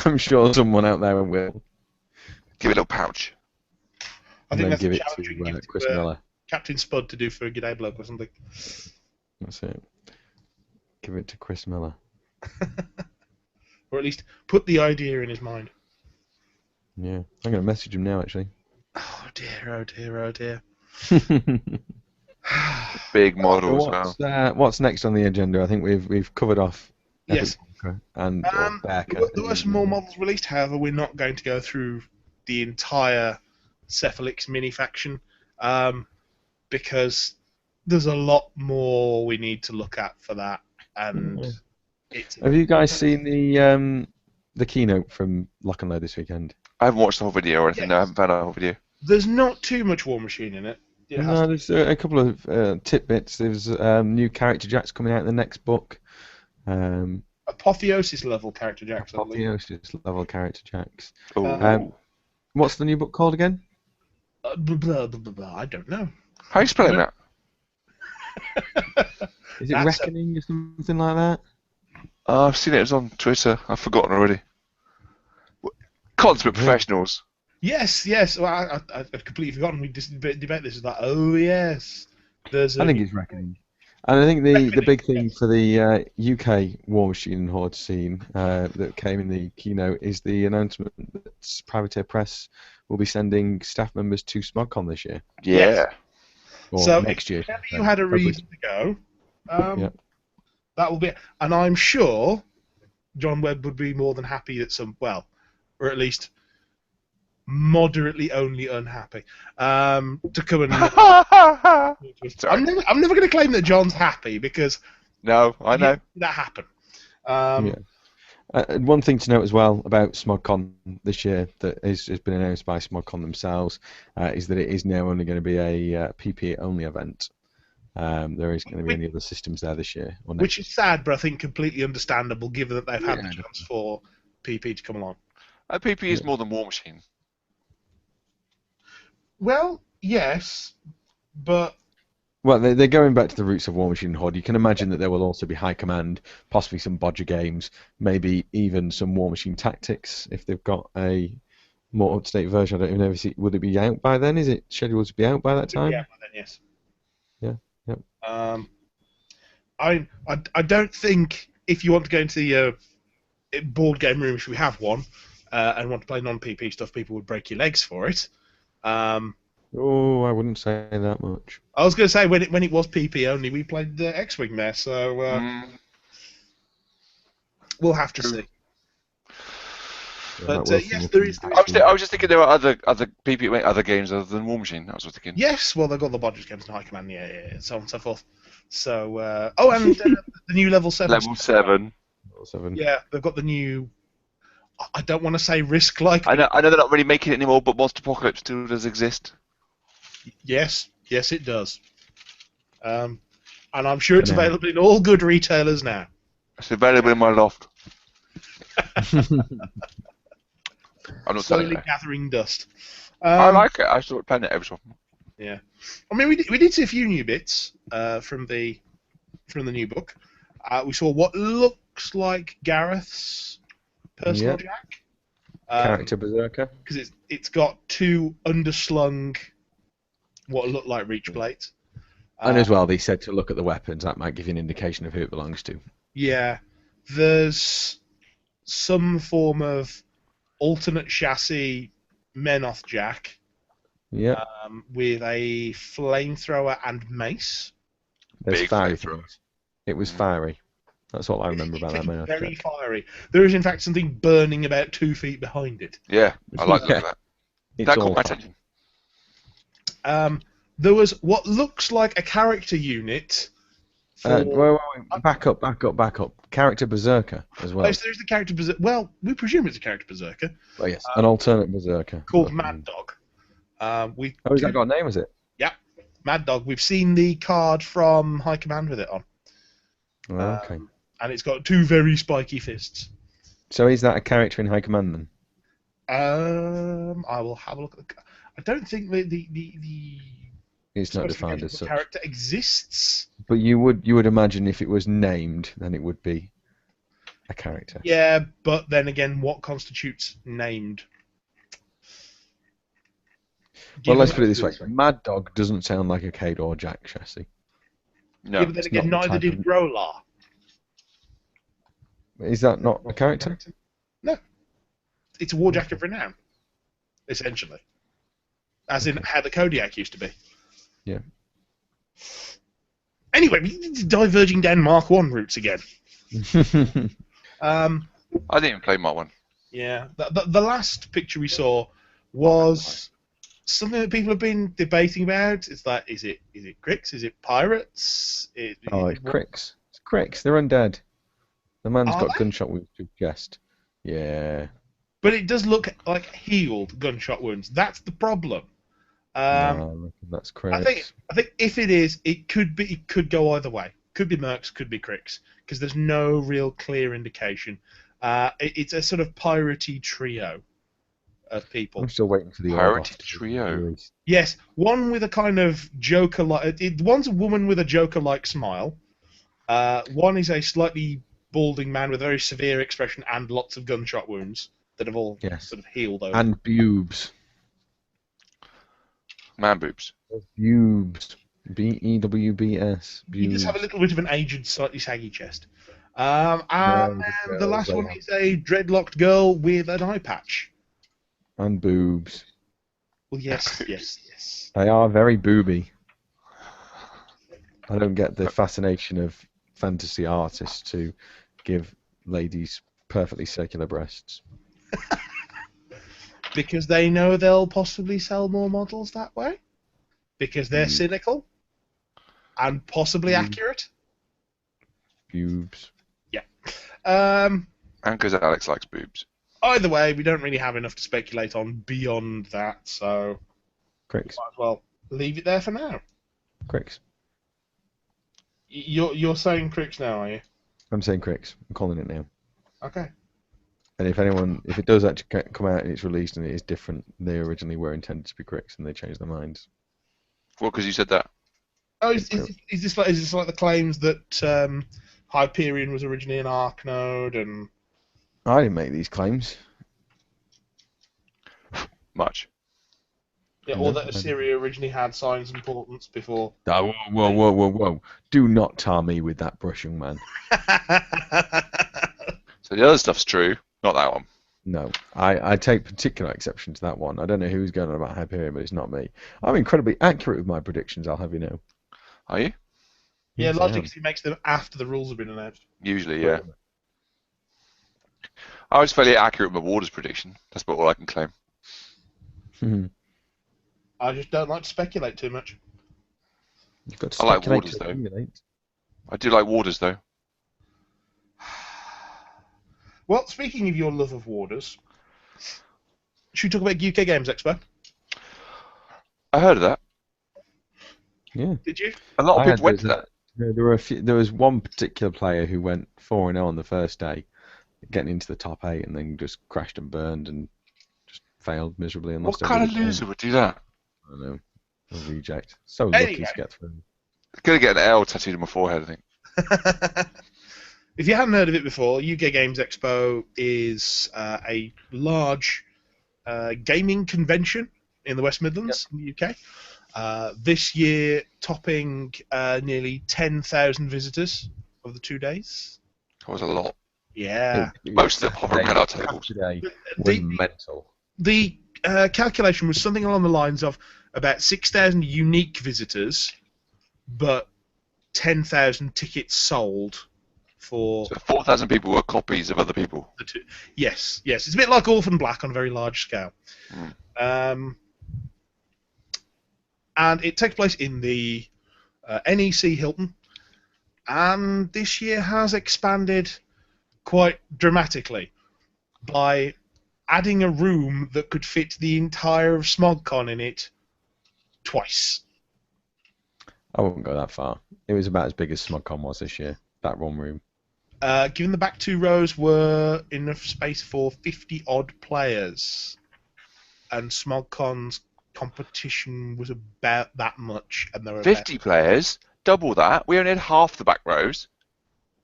I'm sure someone out there will. Give it a little pouch. I And think then that's give a it challenge you can to give Chris to Miller. Captain Spud to do for a G'day Bloke or something. That's it. Give it to Chris Miller. Or at least put the idea in his mind. Yeah. I'm going to message him now, actually. Oh dear, oh dear, oh dear. Big model as well. What's next on the agenda? I think we've covered off Yes. Epic Bunker and Bearcat. There were some more models released, however, we're not going to go through the entire Cephalix mini faction because there's a lot more we need to look at for that. And Have you guys seen the keynote from Lock and Load this weekend? I haven't watched the whole video or anything. Yes. No, I haven't found out the whole video. There's not too much War Machine in it. No, there's a couple of tidbits. There's new character jacks coming out in the next book. Apotheosis level character jacks. Apotheosis level character jacks. Oh. What's the new book called again? I don't know. How are you spelling that? Is it That's Reckoning or something like that? Oh, I've seen it. It was on Twitter. I've forgotten already. Consummate professionals. Yes. Well, I've completely forgotten. We just debate this. It's like, oh yes. I think it's Reckoning. And I think the big thing for the UK War Machine and Horde scene that came in the keynote is the announcement that Privateer Press will be sending staff members to SmogCon this year. Yeah. Or So next year. if you had a reason to go, that will be. And I'm sure John Webb would be more than happy at or at least moderately only unhappy to come and. I'm never going to claim that John's happy because No, I know. that happened. One thing to note as well about SmogCon this year that has been announced by SmogCon themselves is that it is now only going to be a PPE only event. There isn't going to be any other systems there this year. Which is sad, but I think completely understandable given that they've had the chance for PP to come along. PP is more than War Machine. Well, yes, but... Well, they're going back to the roots of War Machine and Horde. You can imagine that there will also be High Command, possibly some Bodger games, maybe even some War Machine Tactics if they've got a more up-to-date version. I don't even know if would it be out by then? Is it scheduled to be out by that time? Yeah, by then, yes. Yeah, yep. I don't think if you want to go into the board game room, if we have one, and want to play non-PP stuff, people would break your legs for it. Oh, I wouldn't say that much. I was going to say when it was PP only, we played the X-Wing there, so we'll have to see. But yes, there is. I was just thinking there were other PP other games other than War Machine. I was thinking. Yes, well they've got the Bodgers games and High Command, and so on and so forth. So and the new level 7. Level 7. Level 7. Yeah, they've got the new. I don't want to say Risk-like. I know they're not really making it anymore, but Monster Apocalypse still does exist. Yes, it does. And I'm sure it's available in all good retailers now. It's available in my loft. I'm not Slowly selling it. gathering dust. I like it. I started playing it every so often. Yeah, I mean we did see a few new bits from the new book. We saw what looks like Gareth's personal jack. Character Berserker. Because it's got two underslung, what look like reach plates. And as well, they said to look at the weapons. That might give you an indication of who it belongs to. Yeah, there's some form of alternate chassis Menoth Jack Yeah. with a flamethrower and mace. There's Big fiery flamethrower. things. It was fiery. That's all I remember It's about that man. very fiery. There is in fact something burning about 2 feet behind it. Yeah, I like the look of that. It's That all caught my fire. attention. There was what looks like a character unit. Wait. Back up. Character Berserker as well. Oh, so there's the character berserker. Well, we presume it's a character berserker Oh, yes. An alternate Berserker. called Mad Dog. Oh, has that got a name, is it? Mad Dog. We've seen the card from High Command with it on, Oh, okay. and it's got 2 very spiky fists. So is that a character in High Command then? I will have a look at the. I don't think the It's not defined specification as of the such. character exists. But you would imagine if it was named, then it would be a character. Yeah, but then again, what constitutes named? Well, let's put it Given- this way: Mad Dog doesn't sound like a Cadre or Jack chassis. No. Yeah, but then it's again, not the neither type did of- Grolar. Is that not a character? It's a warjack of renown, essentially. As in how the Kodiak used to be. Yeah. Anyway, we're diverging down Mark 1 routes again. I didn't even play Mark 1. Yeah, the last picture we saw was something that people have been debating about. It's like, is it Crix? Is it pirates? Oh, it's Crix. It's Crix. They're undead. The man's Are got they? gunshot wounds to his chest. Yeah. But it does look like healed gunshot wounds. That's the problem. No, I reckon that's Crix. I think if it is, it could go either way. Could be Mercs, could be Crix, because there's no real clear indication. It's a sort of piratey trio of people. I'm still waiting for the Pirate Ordos to be trio. released. Yes, one with a kind of Joker-like. One's a woman with a Joker-like smile. One is a slightly balding man with a very severe expression and lots of gunshot wounds that have all Yes. sort of healed over. And Bubes. Man boobs. Bubes. Bewbs. He does have a little bit of an aged, slightly saggy chest. And the the last girls, one they is a dreadlocked girl with an eye patch. And boobs. Well, yes. They are very booby. I don't get the fascination of fantasy artists to give ladies perfectly circular breasts. Because they know they'll possibly sell more models that way. Because they're Mm. cynical. And possibly accurate. Bubes. And because Alex likes boobs. Either way, we don't really have enough to speculate on beyond that, so Crix. might as well leave it there for now. Crix. You're saying Crix now, are you? I'm saying Crix. I'm calling it now. Okay. And if it does actually come out and it's released and it is different, they originally were intended to be Crix and they changed their minds. Well, because you said that. Oh, is this like the claims that Hyperion was originally an Arc node and I didn't make these claims. Much. yeah, or that Assyria originally had signs and portents before? Oh, whoa. Do not tar me with that brush, young man. So the other stuff's true, not that one. No, I take particular exception to that one. I don't know who's going on about Hyperion, but it's not me. I'm incredibly accurate with my predictions, I'll have you know. Are you? Yeah, Yes, I largely am. because he makes them after the rules have been announced. Usually, yeah. I was fairly accurate with my Waters prediction. That's about all I can claim. I just don't like to speculate too much. You've got to I like speculate Waters, to though. accumulate. I do like Waters, though. Well, speaking of your love of Warders, should we talk about UK Games Expo? I heard of that. Yeah. Did you? A lot of I people went to had that. There were a few, there was one particular player who went 4-0 on the first day, getting into the top 8 and then just crashed and burned and just failed miserably and What lost kind of every game. loser would do that? I don't know. A reject. So lucky Anyway. to get through. Gonna get an L tattooed on my forehead, I think. if you hadn't heard of it before, UK Games Expo is a large gaming convention in the West Midlands in the UK. This year, topping nearly 10,000 visitors over the 2 days. That was a lot. Yeah. Most of them hovering around our tables. Today The- was mental. The calculation was something along the lines of about 6,000 unique visitors, but 10,000 tickets sold for So 4,000 people were copies of other people. the two. Yes. It's a bit like Orphan Black on a very large scale. And it takes place in the NEC Hilton, and this year has expanded quite dramatically by adding a room that could fit the entire of SmogCon in it twice. I wouldn't go that far. It was about as big as SmugCon was this year, that one room. Given the back 2 rows were enough space for 50-odd players, and SmogCon's competition was about that much, and there were 50 players, double that. We only had half the back rows.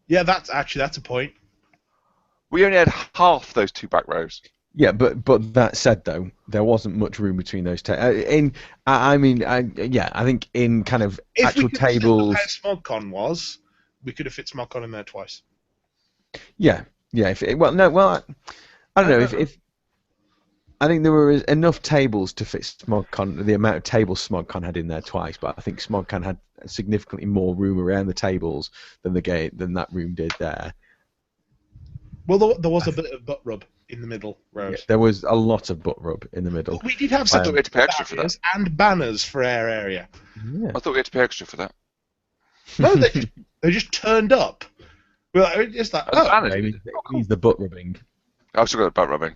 Yeah, that's a point. We only had half those 2 back rows. Yeah, but that said though, there wasn't much room between those. I think in kind of If actual we could tables. How SmogCon was, we could have fit SmogCon in there twice. Yeah. I don't know if I think there were enough tables to fit SmogCon, the amount of tables SmogCon had in there twice, but I think SmogCon had significantly more room around the tables than that room did there. Well, there was a bit of butt rub in the middle rows. Yeah, there was a lot lot of butt rub in the middle. We did have some we had to pay extra for that. and banners for our area. Yeah. I thought we had to pay extra for that. No, they just turned up. Well, it's like, He's the butt rubbing. I've still got butt rubbing.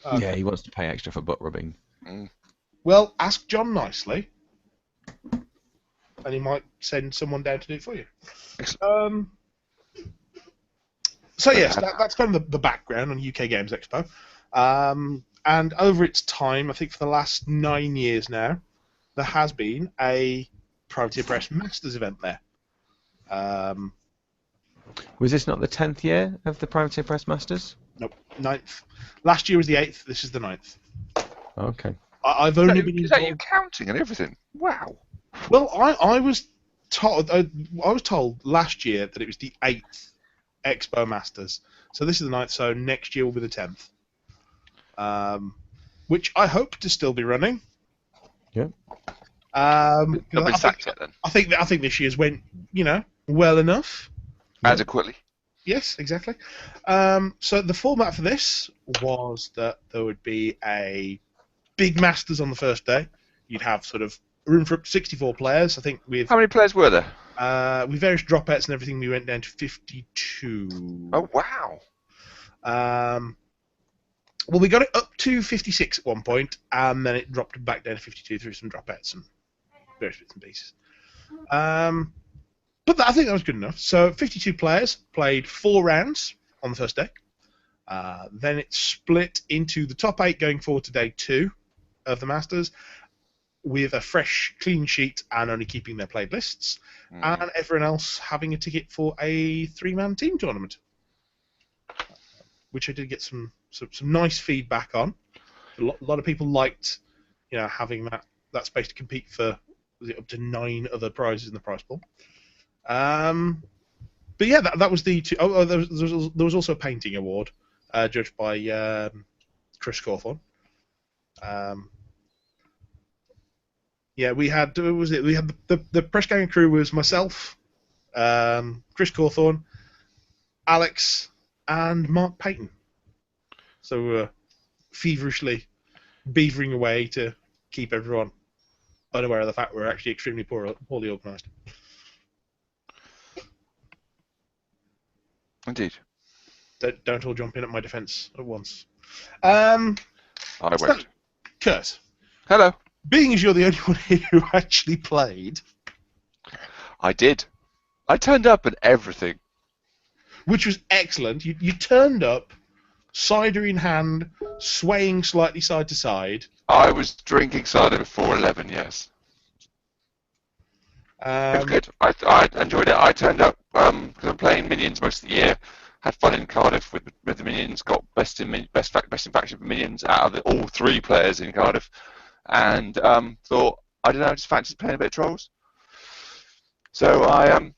Okay. Yeah, he wants to pay extra for butt rubbing. Well, ask John nicely, and he might send someone down to do it for you. So yes, that's kind of the background on UK Games Expo. And over its time, I think for the last 9 years now, there has been a Privateer Press Masters event there. Was this not the 10th year of the Privateer Press Masters? Nope, 9th. Last year was the 8th. This is the 9th. Okay. I've only been Is that you counting and everything? Wow. Well, I was told last year that it was the 8th Expo Masters. So this is the 9th. So next year will be the 10th. Which I hope to still be running. Yeah. Not been sacked yet then. I think this year's went, well enough. Adequately. Yes, exactly. So the format for this was that there would be a big Masters on the first day. You'd have sort of room for up to 64 players. I think How many players were there? with various dropouts and everything, we went down to 52. Oh, wow. Well, we got it up to 56 at one point, and then it dropped back down to 52 through some dropouts and various bits and pieces. But I think that was good enough. So 52 players played 4 rounds on the first day. Then it split into the top 8 going forward to day 2 of the Masters, with a fresh, clean sheet and only keeping their played lists, and everyone else having a ticket for a 3-man team tournament, which I did get some nice feedback on. A lot of people liked, having that space to compete for up to 9 other prizes in the prize pool. But yeah, that was the two. Oh, there was also a painting award, judged by Chris Cawthorne. Yeah, we had the press gang and crew was myself, Chris Cawthorne, Alex, and Mark Payton. So we were feverishly beavering away to keep everyone unaware of the fact we're actually extremely poorly organised. Indeed. Don't all jump in at my defence at once. I won't. Kurt. Hello. Being as you're the only one here who actually played, I did. I turned up and everything. which was excellent. You turned up, cider in hand, swaying slightly side to side. I was drinking cider before 11, yes. It was good. I enjoyed it. I turned up because I'm playing minions most of the year. Had fun in Cardiff with the minions. Got best in faction for minions out of all three players in Cardiff, and thought I don't know, just fancied playing a bit of trolls. So I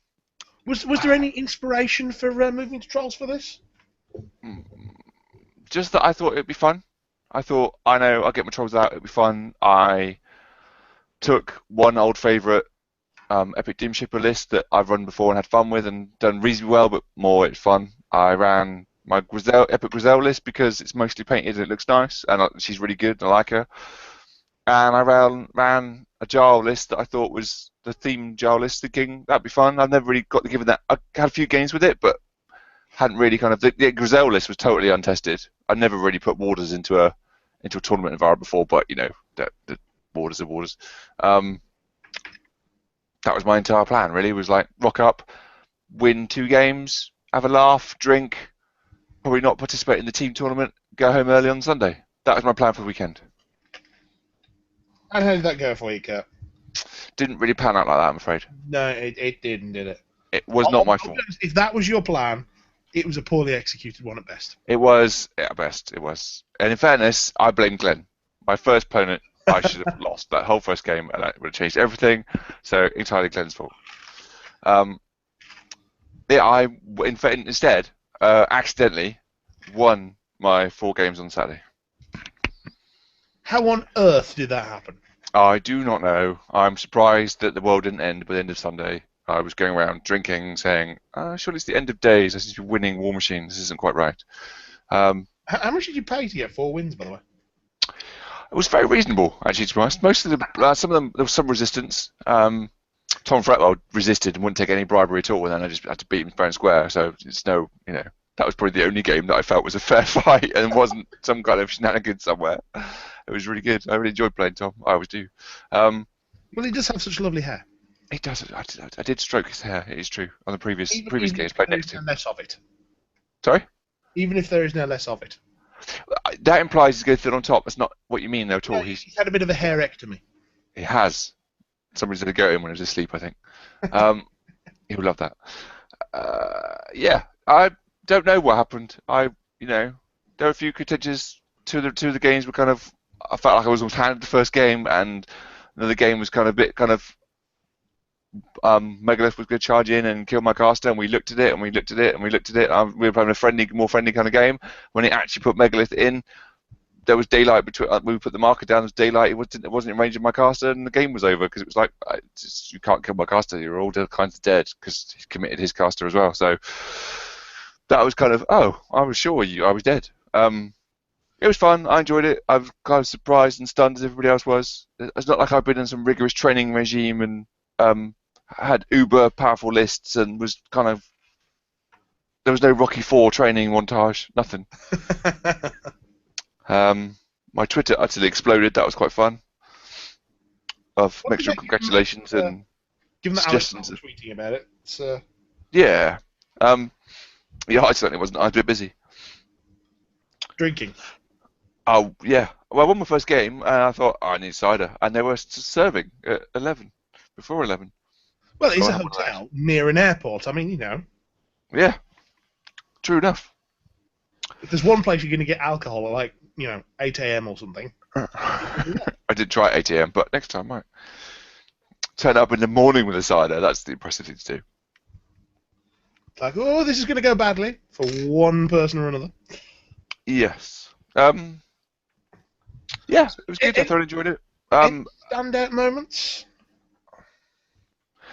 Was there any inspiration for moving to trolls for this? just that I thought it'd be fun. I thought I know I'll get my trolls out. It'd be fun. I took one old favourite Epic Doom Shipper list that I've run before and had fun with and done reasonably well, but more it's fun. I ran my Epic Grizel list because it's mostly painted and it looks nice, and she's really good. I like her. And I ran a Jarl list that I thought was the theme Jarl list, thinking that'd be fun. I've never really got to give it that. I had a few games with it, but hadn't really kind of. The Grizel list was totally untested. I never really put Warders into a tournament environment before, but you know, the Warders are Warders. That was my entire plan, really. It was like, rock up, win 2 games, have a laugh, drink, probably not participate in the team tournament, go home early on Sunday. That was my plan for the weekend. And how did that go for you, Kurt? Didn't really pan out like that, I'm afraid. No, it didn't, did it? It was not my fault. If that was your plan, it was a poorly executed one at best. It was, at best, it was. And in fairness, I blame Glenn. My first opponent, I should have lost that whole first game, and that would have changed everything. So entirely Glenn's fault. Instead, accidentally won my 4 games on Saturday. How on earth did that happen? I do not know. I'm surprised that the world didn't end by the end of Sunday. I was going around drinking, saying, surely it's the end of days. I seem to be winning War Machine. This isn't quite right. How much did you pay to get 4 wins, by the way? It was very reasonable, actually, to be honest. Most of some of them, there was some resistance. Tom Fretwell resisted and wouldn't take any bribery at all, and then I just had to beat him fair and square. So it's that was probably the only game that I felt was a fair fight and wasn't some kind of shenanigans somewhere. It was really good. I really enjoyed playing Tom. I always do. Well, he does have such lovely hair. He does. I did stroke his hair. It is true. On the previous games played next to him. Less of it. Sorry? Even if there is no less of it. That implies he's going to fit on top. That's not what you mean, though, at all. Yeah, he's had a bit of a hairectomy. He has. Somebody's going to go to him when he was asleep, I think. He would love that. Yeah, I don't know what happened. There were a few contenders. Two of the games were kind of. I felt like I was almost handed the first game, and another game was kind of Megalith was going to charge in and kill my caster, and we looked at it, and we looked at it, and we looked at it. We were playing a more friendly kind of game. When it actually put Megalith in, there was daylight between. We put the marker down. There was daylight. It wasn't in range of my caster, and the game was over because it was like, you can't kill my caster. You're all kinds of dead because he committed his caster as well. So that was kind of, I was sure I was dead. It was fun. I enjoyed it. I was kind of surprised and stunned as everybody else was. It's not like I've been in some rigorous training regime and had uber powerful lists and was kind of. There was no Rocky IV training montage. Nothing. My Twitter utterly exploded. That was quite fun. Of mixture of congratulations and given that suggestions. Alex was tweeting about it. Yeah. Yeah, I certainly wasn't. I was a bit busy. Drinking. Oh, yeah. Well, I won my first game, and I thought, I need cider. And they were serving at 11, before 11. Well, it's a hotel near an airport. I mean, Yeah. True enough. If there's one place you're going to get alcohol at, like, 8 a.m. or something. I did try at 8 a.m., but next time, might. Turn up in the morning with a cider. That's the impressive thing to do. It's like, this is going to go badly for one person or another. Yes. Yeah, it was good. I thoroughly enjoyed it. Standout moments?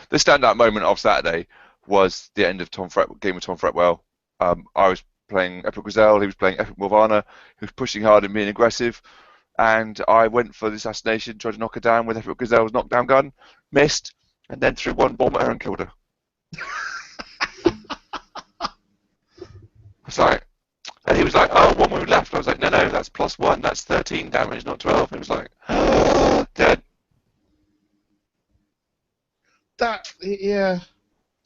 The standout moment of Saturday was the end of game with Tom Fretwell. I was playing Epic Grizel, he was playing Epic Morvana, he was pushing hard and being aggressive, and I went for the assassination, tried to knock her down with Epic Grizel's knockdown gun, missed, and then threw one bomb at her and killed her. Sorry. And he was like, 1 move left. I was like, no, that's +1, that's 13 damage, not 12. He was like, dead. Yeah.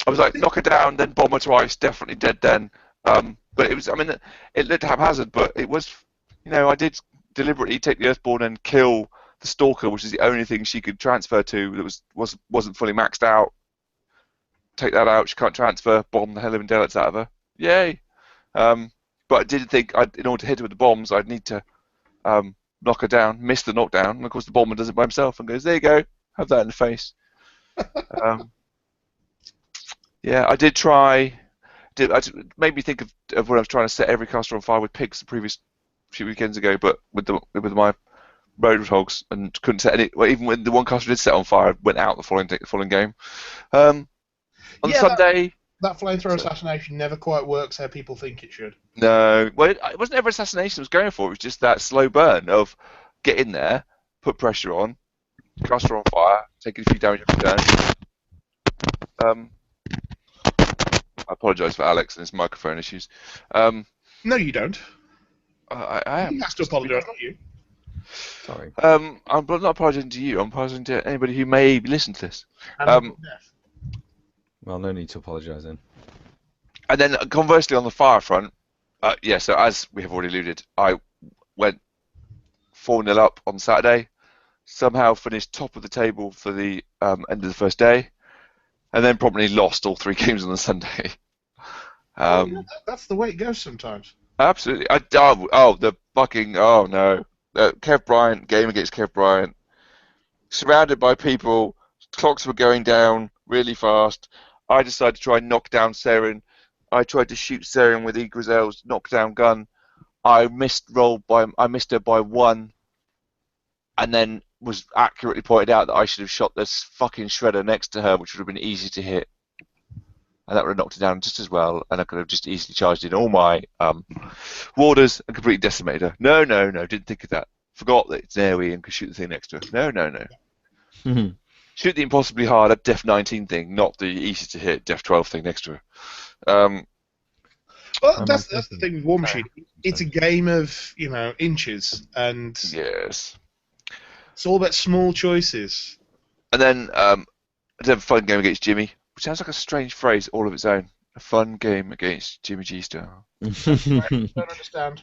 I was like, knock her down, then bomb her twice, definitely dead then. But it was, it looked haphazard, but it was, I did deliberately take the Earthborn and kill the Stalker, which is the only thing she could transfer to that wasn't fully maxed out. Take that out. She can't transfer. Bomb the hell living daylights out of her. Yay! But I did think in order to hit her with the bombs, I'd need to knock her down, miss the knockdown, and of course the bomber does it by himself and goes, "There you go, have that in the face." Yeah, I did try. It made me think of when I was trying to set every caster on fire with pigs the previous few weekends ago, but with my roadhogs, and couldn't set any. Well, even when the one caster did set on fire, went out the following game. On Sunday. That flamethrower assassination never quite works how people think it should. No, well, it wasn't ever assassination I was going for. It was just that slow burn of get in there, put pressure on, caster on fire, taking a few damage every turn. I apologise for Alex and his microphone issues. No, you don't. I am. He has to apologise, not you. Sorry. I'm not apologising to you. I'm apologising to anybody who may listen to this. Well, no need to apologise then. And then conversely on the fire front, so as we have already alluded, I went 4-0 up on Saturday, somehow finished top of the table for the end of the first day, and then promptly lost all 3 games on the Sunday. That's the way it goes sometimes. Absolutely. The fucking, oh no. Kev Bryant, game against Kev Bryant, surrounded by people, clocks were going down really fast. I decided to try and knock down Seren. I tried to shoot Seren with Grizel's knockdown gun. I missed her by 1, and then was accurately pointed out that I should have shot this fucking shredder next to her, which would have been easy to hit, and that would have knocked her down just as well. And I could have just easily charged in all my warders and completely decimated her. No, didn't think of that. Forgot that it's AoE and could shoot the thing next to her. No. Shoot the impossibly hard at Def 19 thing, not the easy to hit Def 12 thing next to her. Well, that's the thing with War Machine. It's a game of inches, and yes, it's all about small choices. And then I did have a fun game against Jimmy, which sounds like a strange phrase all of its own. A fun game against Jimmy G Star. Don't understand.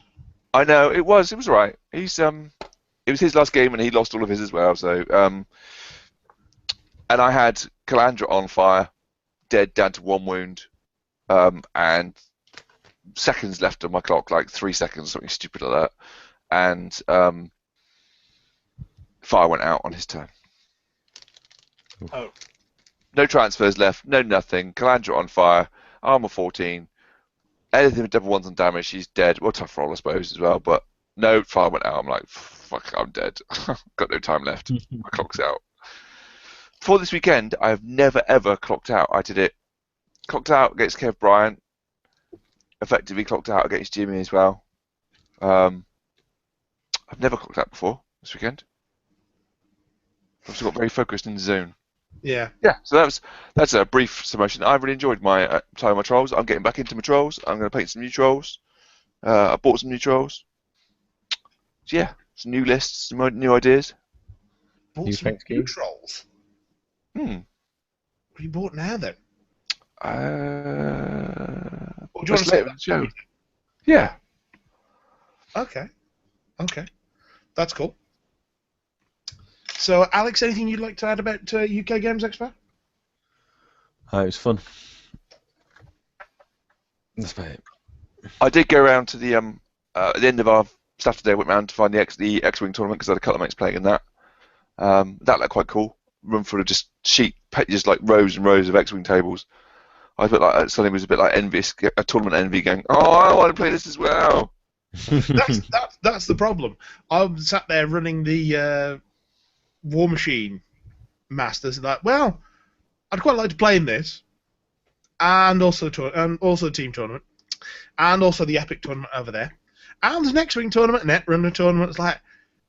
I know it was right. It was his last game and he lost all of his as well. So and I had Calandra on fire, dead down to 1 wound, and seconds left on my clock, like 3 seconds, something stupid like that, and fire went out on his turn. Oh. No transfers left, no nothing. Calandra on fire, armor 14. Anything with double 1s on damage, she's dead. Well, tough roll, I suppose, as well, but no, fire went out. I'm like, fuck, I'm dead. Got no time left. My clock's out. For this weekend, I have never ever clocked out. I did it. Clocked out against Kev Bryant. Effectively clocked out against Jimmy as well. I've never clocked out before this weekend. I've just got very focused in the zone. Yeah. Yeah, so that's a brief summation. I really enjoyed my time on my trolls. I'm getting back into my trolls. I'm going to paint some new trolls. I bought some new trolls. So yeah, some new lists, some new ideas. Bought some new trolls. What have you bought now then? Or do you want to say that show? Yeah. Okay. That's cool. So, Alex, anything you'd like to add about UK Games Expo? It was fun. That's about it. I did go around to the at the end of our Saturday. I went round to find the X-Wing tournament because I had a couple of mates playing in that. That looked quite cool. Room full of just like rows and rows of X-Wing tables. I was a bit like suddenly was a bit like envious, a tournament envy, going, "Oh, I want to play this as well." that's the problem. I sat there running the War Machine Masters, and like, well, I'd quite like to play in this, and also the team tournament, and also the Epic tournament over there, and the X-Wing tournament, Net Runner tournament. It's like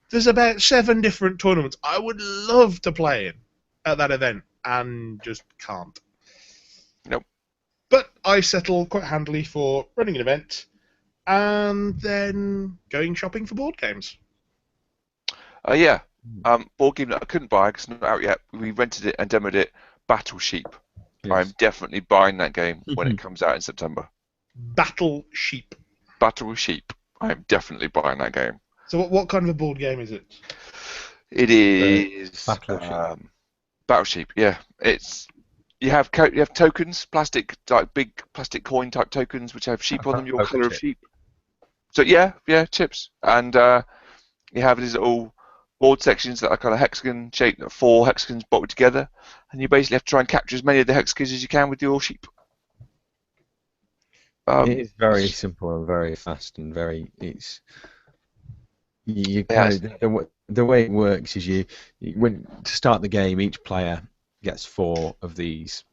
there's about 7 different tournaments I would love to play in at that event, and just can't. Nope. But I settled quite handily for running an event, and then going shopping for board games. Yeah. Board game that I couldn't buy because it's not out yet. We rented it and demoed it. Battle Sheep. Yes. I'm definitely buying that game when it comes out in September. Battle Sheep. Battle Sheep. I'm definitely buying that game. So what kind of a board game is it? It is Battleship. Battleship. Yeah, you have tokens, plastic like big plastic coin type tokens, which have sheep on them, your Poker colour of chip. sheep. So yeah, chips, and you have these little board sections that are kind of hexagon shaped, that are 4 hexagons bolted together, and you basically have to try and capture as many of the hexagons as you can with your sheep. It Um, is very simple and very fast and very. It's you yeah, kind of the way it works is when to start the game, each player gets 4 of these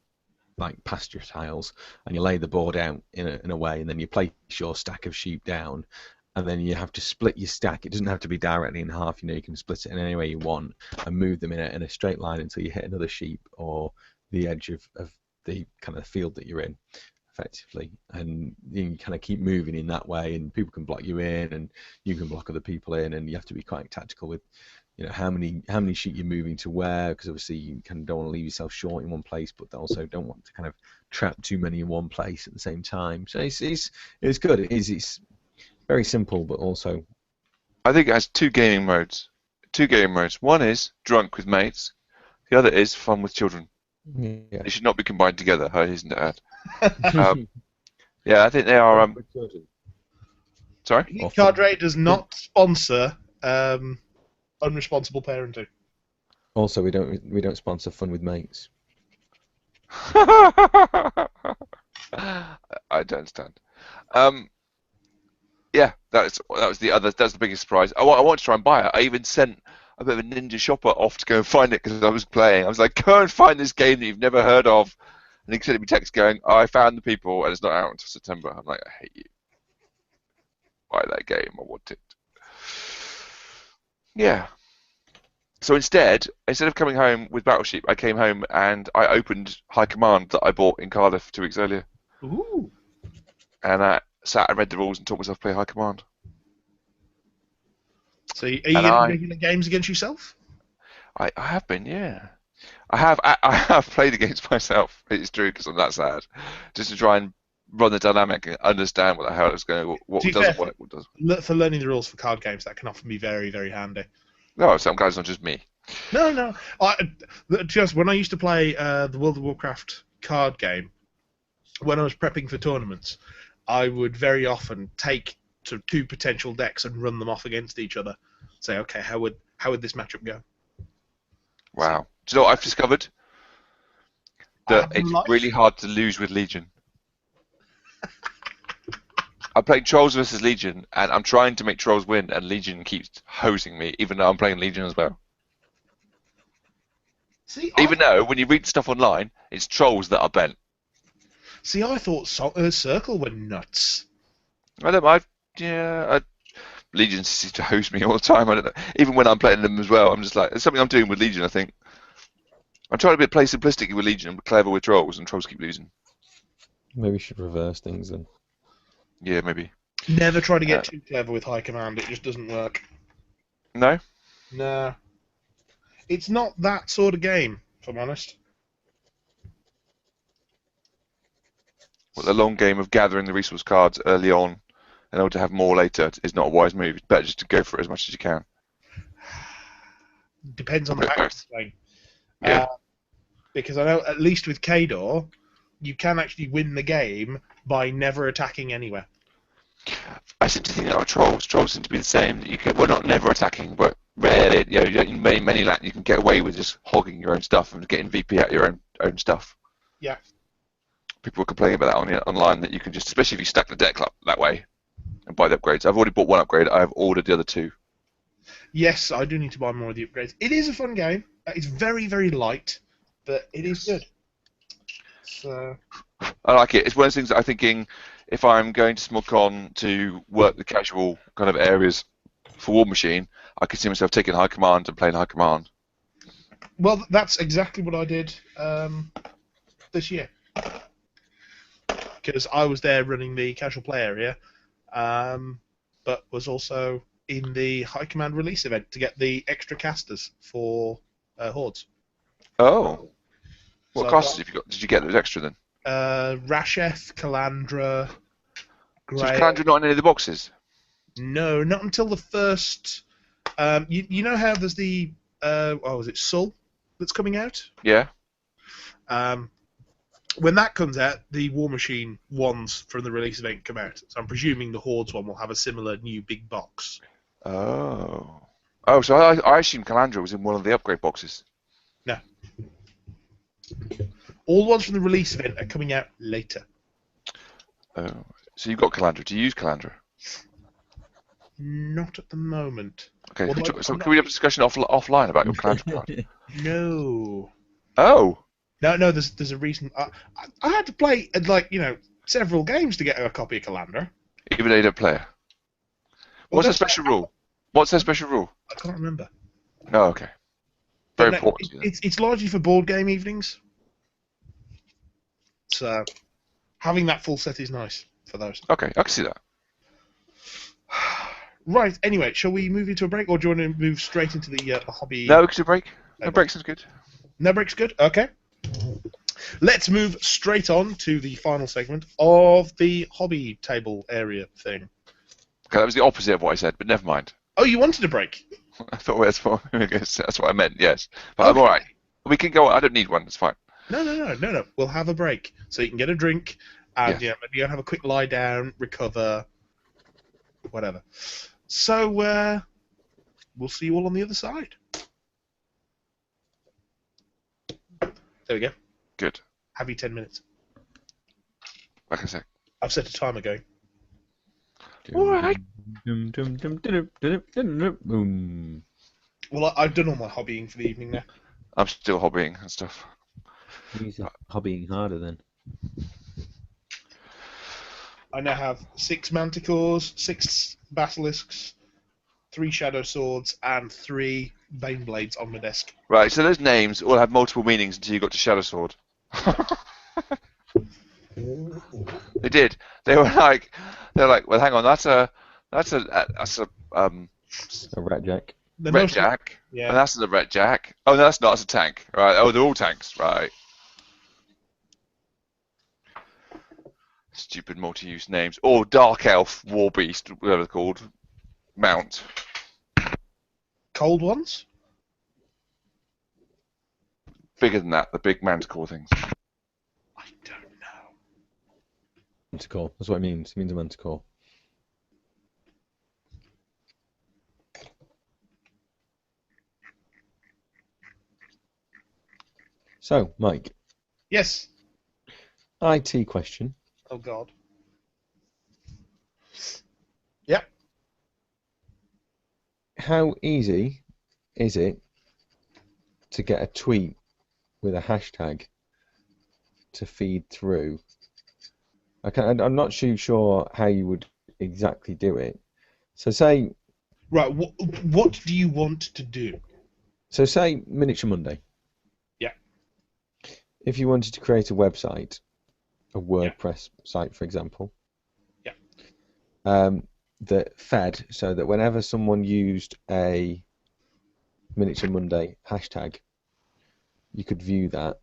like pasture tiles, and you lay the board out in a way, and then you place your stack of sheep down, and then you have to split your stack. It doesn't have to be directly in half. You can split it in any way you want and move them in a straight line until you hit another sheep or the edge of the kind of field that you're in, effectively, and you kind of keep moving in that way, and people can block you in, and you can block other people in, and you have to be quite tactical with how many sheep you're moving to where, because obviously you kind of don't want to leave yourself short in one place, but also don't want to kind of trap too many in one place at the same time. So it's good. It's very simple, but also I think it has two gaming modes. Two game modes. One is drunk with mates. The other is fun with children. yeah. They should not be combined together. Isn't it? Yeah, I think they are. Sorry. Cadre does not sponsor unresponsible parenting. Also, we don't sponsor fun with mates. I don't understand. Yeah, that was that's the biggest surprise. I want to try and buy it. I even sent a bit of a ninja shopper off to go and find it because I was playing. I was like, go and find this game that you've never heard of. And he sent me text going, I found the people and it's not out until September. I'm like, I hate you. Buy that game. I want it. Yeah. So instead of coming home with Battleship, I came home and I opened High Command that I bought in Cardiff 2 weeks earlier. Ooh. And I sat and read the rules and taught myself to play High Command. So are you in regular games against yourself? I have been, yeah. I have played against myself. It's true because I'm that sad, just to try and run the dynamic and understand what the hell is going, what doesn't work, what does. For learning the rules for card games, that can often be very, very handy. No, some guys, not just me. No. Just when I used to play the World of Warcraft card game, when I was prepping for tournaments, I would very often take sort of 2 potential decks and run them off against each other. Say, okay, how would this matchup go? Wow. Do you know what I've discovered? That it's really hard to lose with Legion. I'm playing Trolls versus Legion, and I'm trying to make Trolls win, and Legion keeps hosing me, even though I'm playing Legion as well. See, even though, when you read stuff online, it's Trolls that are bent. See, I thought Circle were nuts. I don't mind. Yeah, Legion seems to host me all the time. I don't know. Even when I'm playing them as well, I'm just like, there's something I'm doing with Legion, I think. I'm trying to play simplistic with Legion, but clever with Trolls, and Trolls keep losing. Maybe we should reverse things then. Yeah, maybe. Never try to get too clever with High Command. It just doesn't work. No? No. It's not that sort of game, if I'm honest. Well, the long game of gathering the resource cards early on in order to have more later is not a wise move. It's better just to go for it as much as you can. Depends on the pack you're playing. Yeah. Because I know, at least with Cadre, you can actually win the game by never attacking anywhere. I seem to think that our Trolls seem to be the same. We're not never attacking, but rarely, in many land, you can get away with just hogging your own stuff and getting VP out your own stuff. Yeah. People were complaining about that online, that you can just, especially if you stack the deck up that way and buy the upgrades. I've already bought one upgrade. I have ordered the other 2. Yes, I do need to buy more of the upgrades. It is a fun game. It's very, very light, but it is good. So I like it. It's one of those things that I'm thinking, if I'm going to SmogCon to work the casual kind of areas for War Machine, I could see myself taking High Command and playing High Command. Well, that's exactly what I did this year. Because I was there running the casual play area, but was also in the High Command release event to get the extra casters for Hordes. Oh. What So classes have you got? Did you get those extra then? Rasheth, Kalandra, So is Cadre not in any of the boxes? No, not until the first. You know how there's the Was it Sul that's coming out? Yeah. When that comes out, the War Machine ones from the release event come out. So I'm presuming the Hordes one will have a similar new big box. Oh. Oh, so I assumed Calandra was in one of the upgrade boxes. No. All the ones from the release event are coming out later. Oh. So you've got Calandra. Do you use Calandra? Not at the moment. Okay, Although so can we have a discussion offline about your Calandra card? No. Oh. No. There's a reason. I had to play several games to get a copy of Calandra. Even though you don't play it. Well, What's the special rule? What's their special rule? I can't remember. Oh, okay. Very But important. It's largely for board game evenings. So having that full set is nice for those. Okay, I can see that. Right. Anyway, shall we move into a break, or do you want to move straight into the hobby? No, we can do a break. No break sounds good. No break's good. Okay. Let's move straight on to the final segment of the hobby table area thing. Okay, that was the opposite of what I said, but never mind. Oh, you wanted a break? I thought that's what I meant. Yes, but I'm all right. We can go on. I don't need one. It's fine. No. We'll have a break so you can get a drink and Yes. maybe you can have a quick lie down, recover, whatever. So we'll see you all on the other side. There we go. Good. Have you 10 minutes? Like I said. I've set a timer going. All right. Boom. Well, I've done all my hobbying for the evening now. I'm still hobbying and stuff. He's hobbying harder then. I now have 6 manticores, 6 basilisks, 3 shadow swords, and 3 bane blades on my desk. Right. So those names all have multiple meanings until you got to Shadow Sword. They did. They were like, well, hang on. That's a A rat jack. They're red mostly- jack. Yeah. And that's the red jack. Oh, no, that's not. That's a tank. Right. Oh, they're all tanks. Right. Stupid multi-use names. Or Dark Elf, War Beast, whatever they're called. Mount. Cold ones? Bigger than that, the big manticore things. I don't know. Manticore. That's what it means. It means a manticore. So, Mike, Yes. IT question. Oh, God. Yep. How easy is it to get a tweet with a hashtag to feed through? I'm not too sure how you would exactly do it. So say Right, what do you want to do? say Miniature Monday. Yeah. If you wanted to create a website, a WordPress site, for example. Yeah. That fed so that whenever someone used a Miniature Monday hashtag, you could view that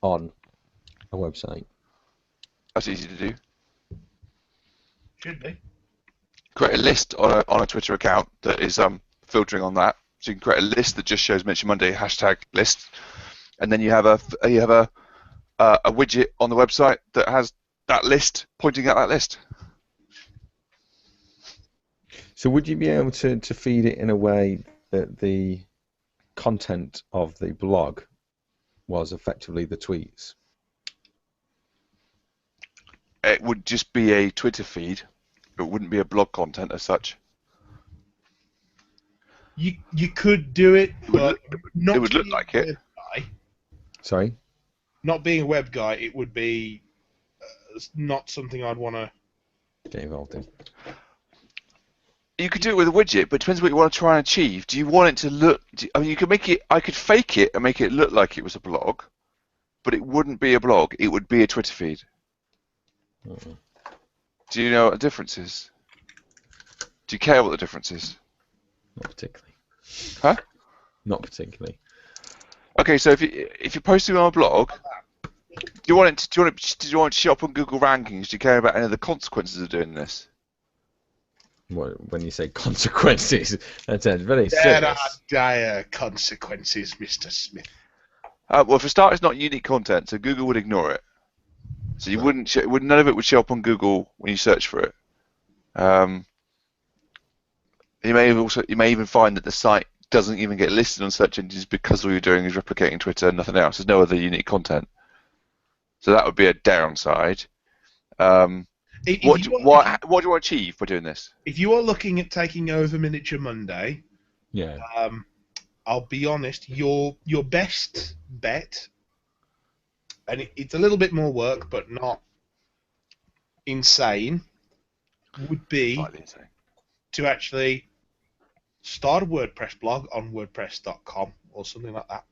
on a website. That's easy to do. Should be. Create a list on a Twitter account that is filtering on that. So you can create a list that just shows Miniature Monday hashtag list, and then you have a widget on the website that has that list pointing at that list. So would you be able to feed it in a way that the content of the blog was effectively the tweets? It would just be a Twitter feed. It wouldn't be a blog content as such. You could do it, but not it would look being like a it. web guy, Sorry? not being a web guy, it would be not something I'd want to. Get involved in. You could do it with a widget, but it depends what you want to try and achieve. Do you want it to look? I mean, you could make it. I could fake it and make it look like it was a blog, but it wouldn't be a blog. It would be a Twitter feed. Mm-mm. Do you know what the difference is? Do you care what the difference is? Not particularly. Huh? Not particularly. Okay, so if you're posting on a blog, do you want it to show up on Google rankings? Do you care about any of the consequences of doing this? When you say consequences, that sounds very There are serious. dire consequences, Mr. Smith. Well, for starters, it's not unique content, so Google would ignore it. So you wouldn't, none of it would show up on Google when you search for it. You may even find that the site doesn't even get listed on search engines because all you're doing is replicating Twitter and nothing else. There's no other unique content. So that would be a downside. What do you want to achieve by doing this? If you are looking at taking over Miniature Monday, Yeah. I'll be honest, your best bet, and it's a little bit more work, but not insane, would be Slightly insane. to actually start a WordPress blog on WordPress.com or something like that.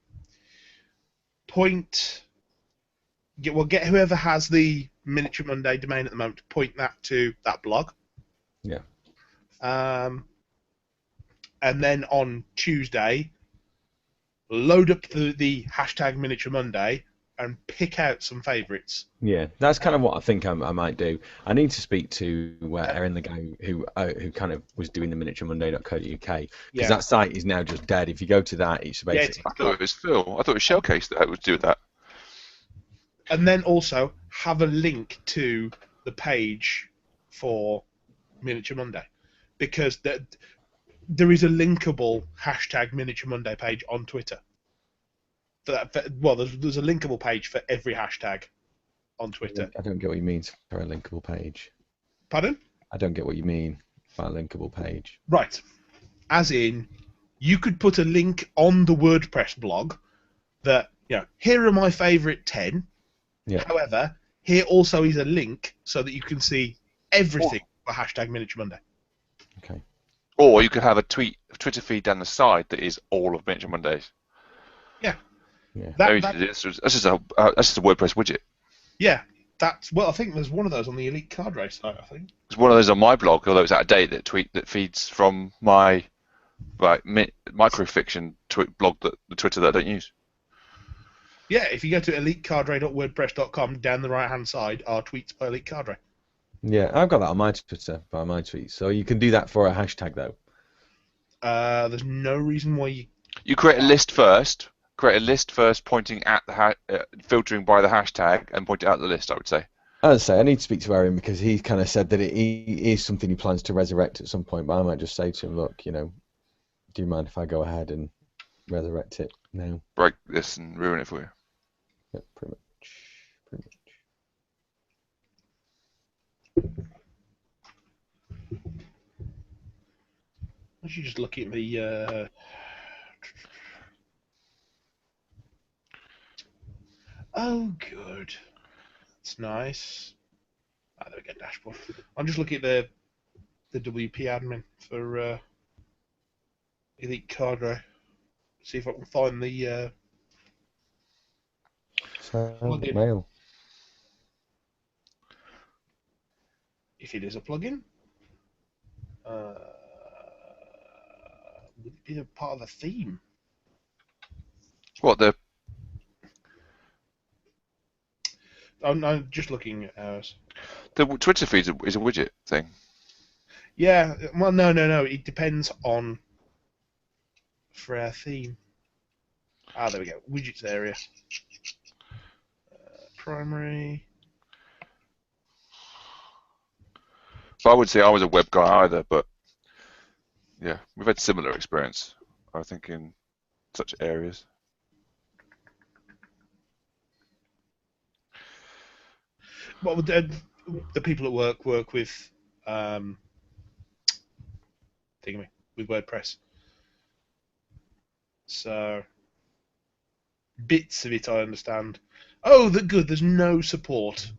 Get whoever has the Miniature Monday domain at the moment to point that to that blog. Yeah. And then on Tuesday, load up the hashtag Miniature Monday and pick out some favourites. Yeah, that's kind of what I think I might do. I need to speak to Erin, the guy who kind of was doing the miniaturemonday.co.uk, because Yeah. that site is now just dead. If you go to that, it's basically I thought it was Phil. I thought it was Shellcase that would do that. And then also have a link to the page for Miniature Monday, because there is a linkable hashtag Miniature Monday page on Twitter. There's a linkable page for every hashtag on Twitter. I don't get what you mean for a linkable page. Pardon? I don't get what you mean by a linkable page. Right. As in, you could put a link on the WordPress blog that, here are my favourite 10. Yeah. However, here also is a link so that you can see everything for hashtag Miniature Monday. Okay. Or you could have a Twitter feed down the side that is all of Miniature Mondays. Yeah. Yeah. That's just a WordPress widget. Yeah. I think there's one of those on the Elite Cadre site, I think. There's one of those on my blog, although it's out of date, that feeds from my microfiction blog, the Twitter that I don't use. Yeah, if you go to elitecadre.wordpress.com, down the right-hand side are tweets by Elite Cadre. Yeah, I've got that on my Twitter, by my tweets. So you can do that for a hashtag, though. There's no reason why you create a list first. Create a list first, pointing at the filtering by the hashtag, and point it out the list. I would say. As I say, I need to speak to Erin because he kind of said that it is something he plans to resurrect at some point. But I might just say to him, look, do you mind if I go ahead and resurrect it now? Break this and ruin it for you. Yeah, pretty much. I should just look at the. Oh, good. That's nice. There we go, dashboard. I'm just looking at the WP admin for Elite Cadre. See if I can find the plugin. Mail. If it is a plugin. Would it be a part of a theme? What the? I'm just looking at ours. The Twitter feed is a widget thing. Yeah, well, no. It depends on for our theme. There we go. Widgets area. Primary. So I would say I was a web guy either, but yeah, we've had similar experience, I think, in such areas. Well, the people at work with with WordPress. So bits of it I understand. Oh, good. There's no support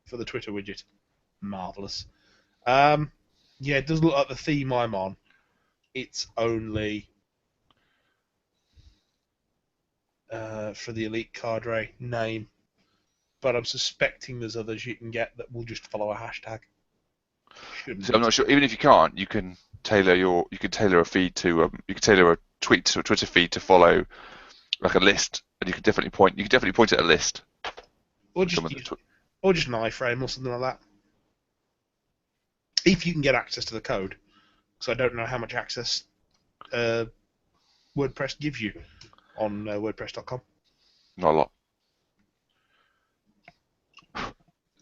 for the Twitter widget. Marvelous. Yeah, it does look like the theme I'm on. It's only for the Elite Cadre name, but I'm suspecting there's others you can get that will just follow a hashtag. So I'm not sure. Even if you can't, you can tailor a feed to you can tailor a tweet to a Twitter feed to follow like a list, and you can definitely point at a list. Or just an iframe or something like that. If you can get access to the code. So I don't know how much access WordPress gives you on WordPress.com. Not a lot.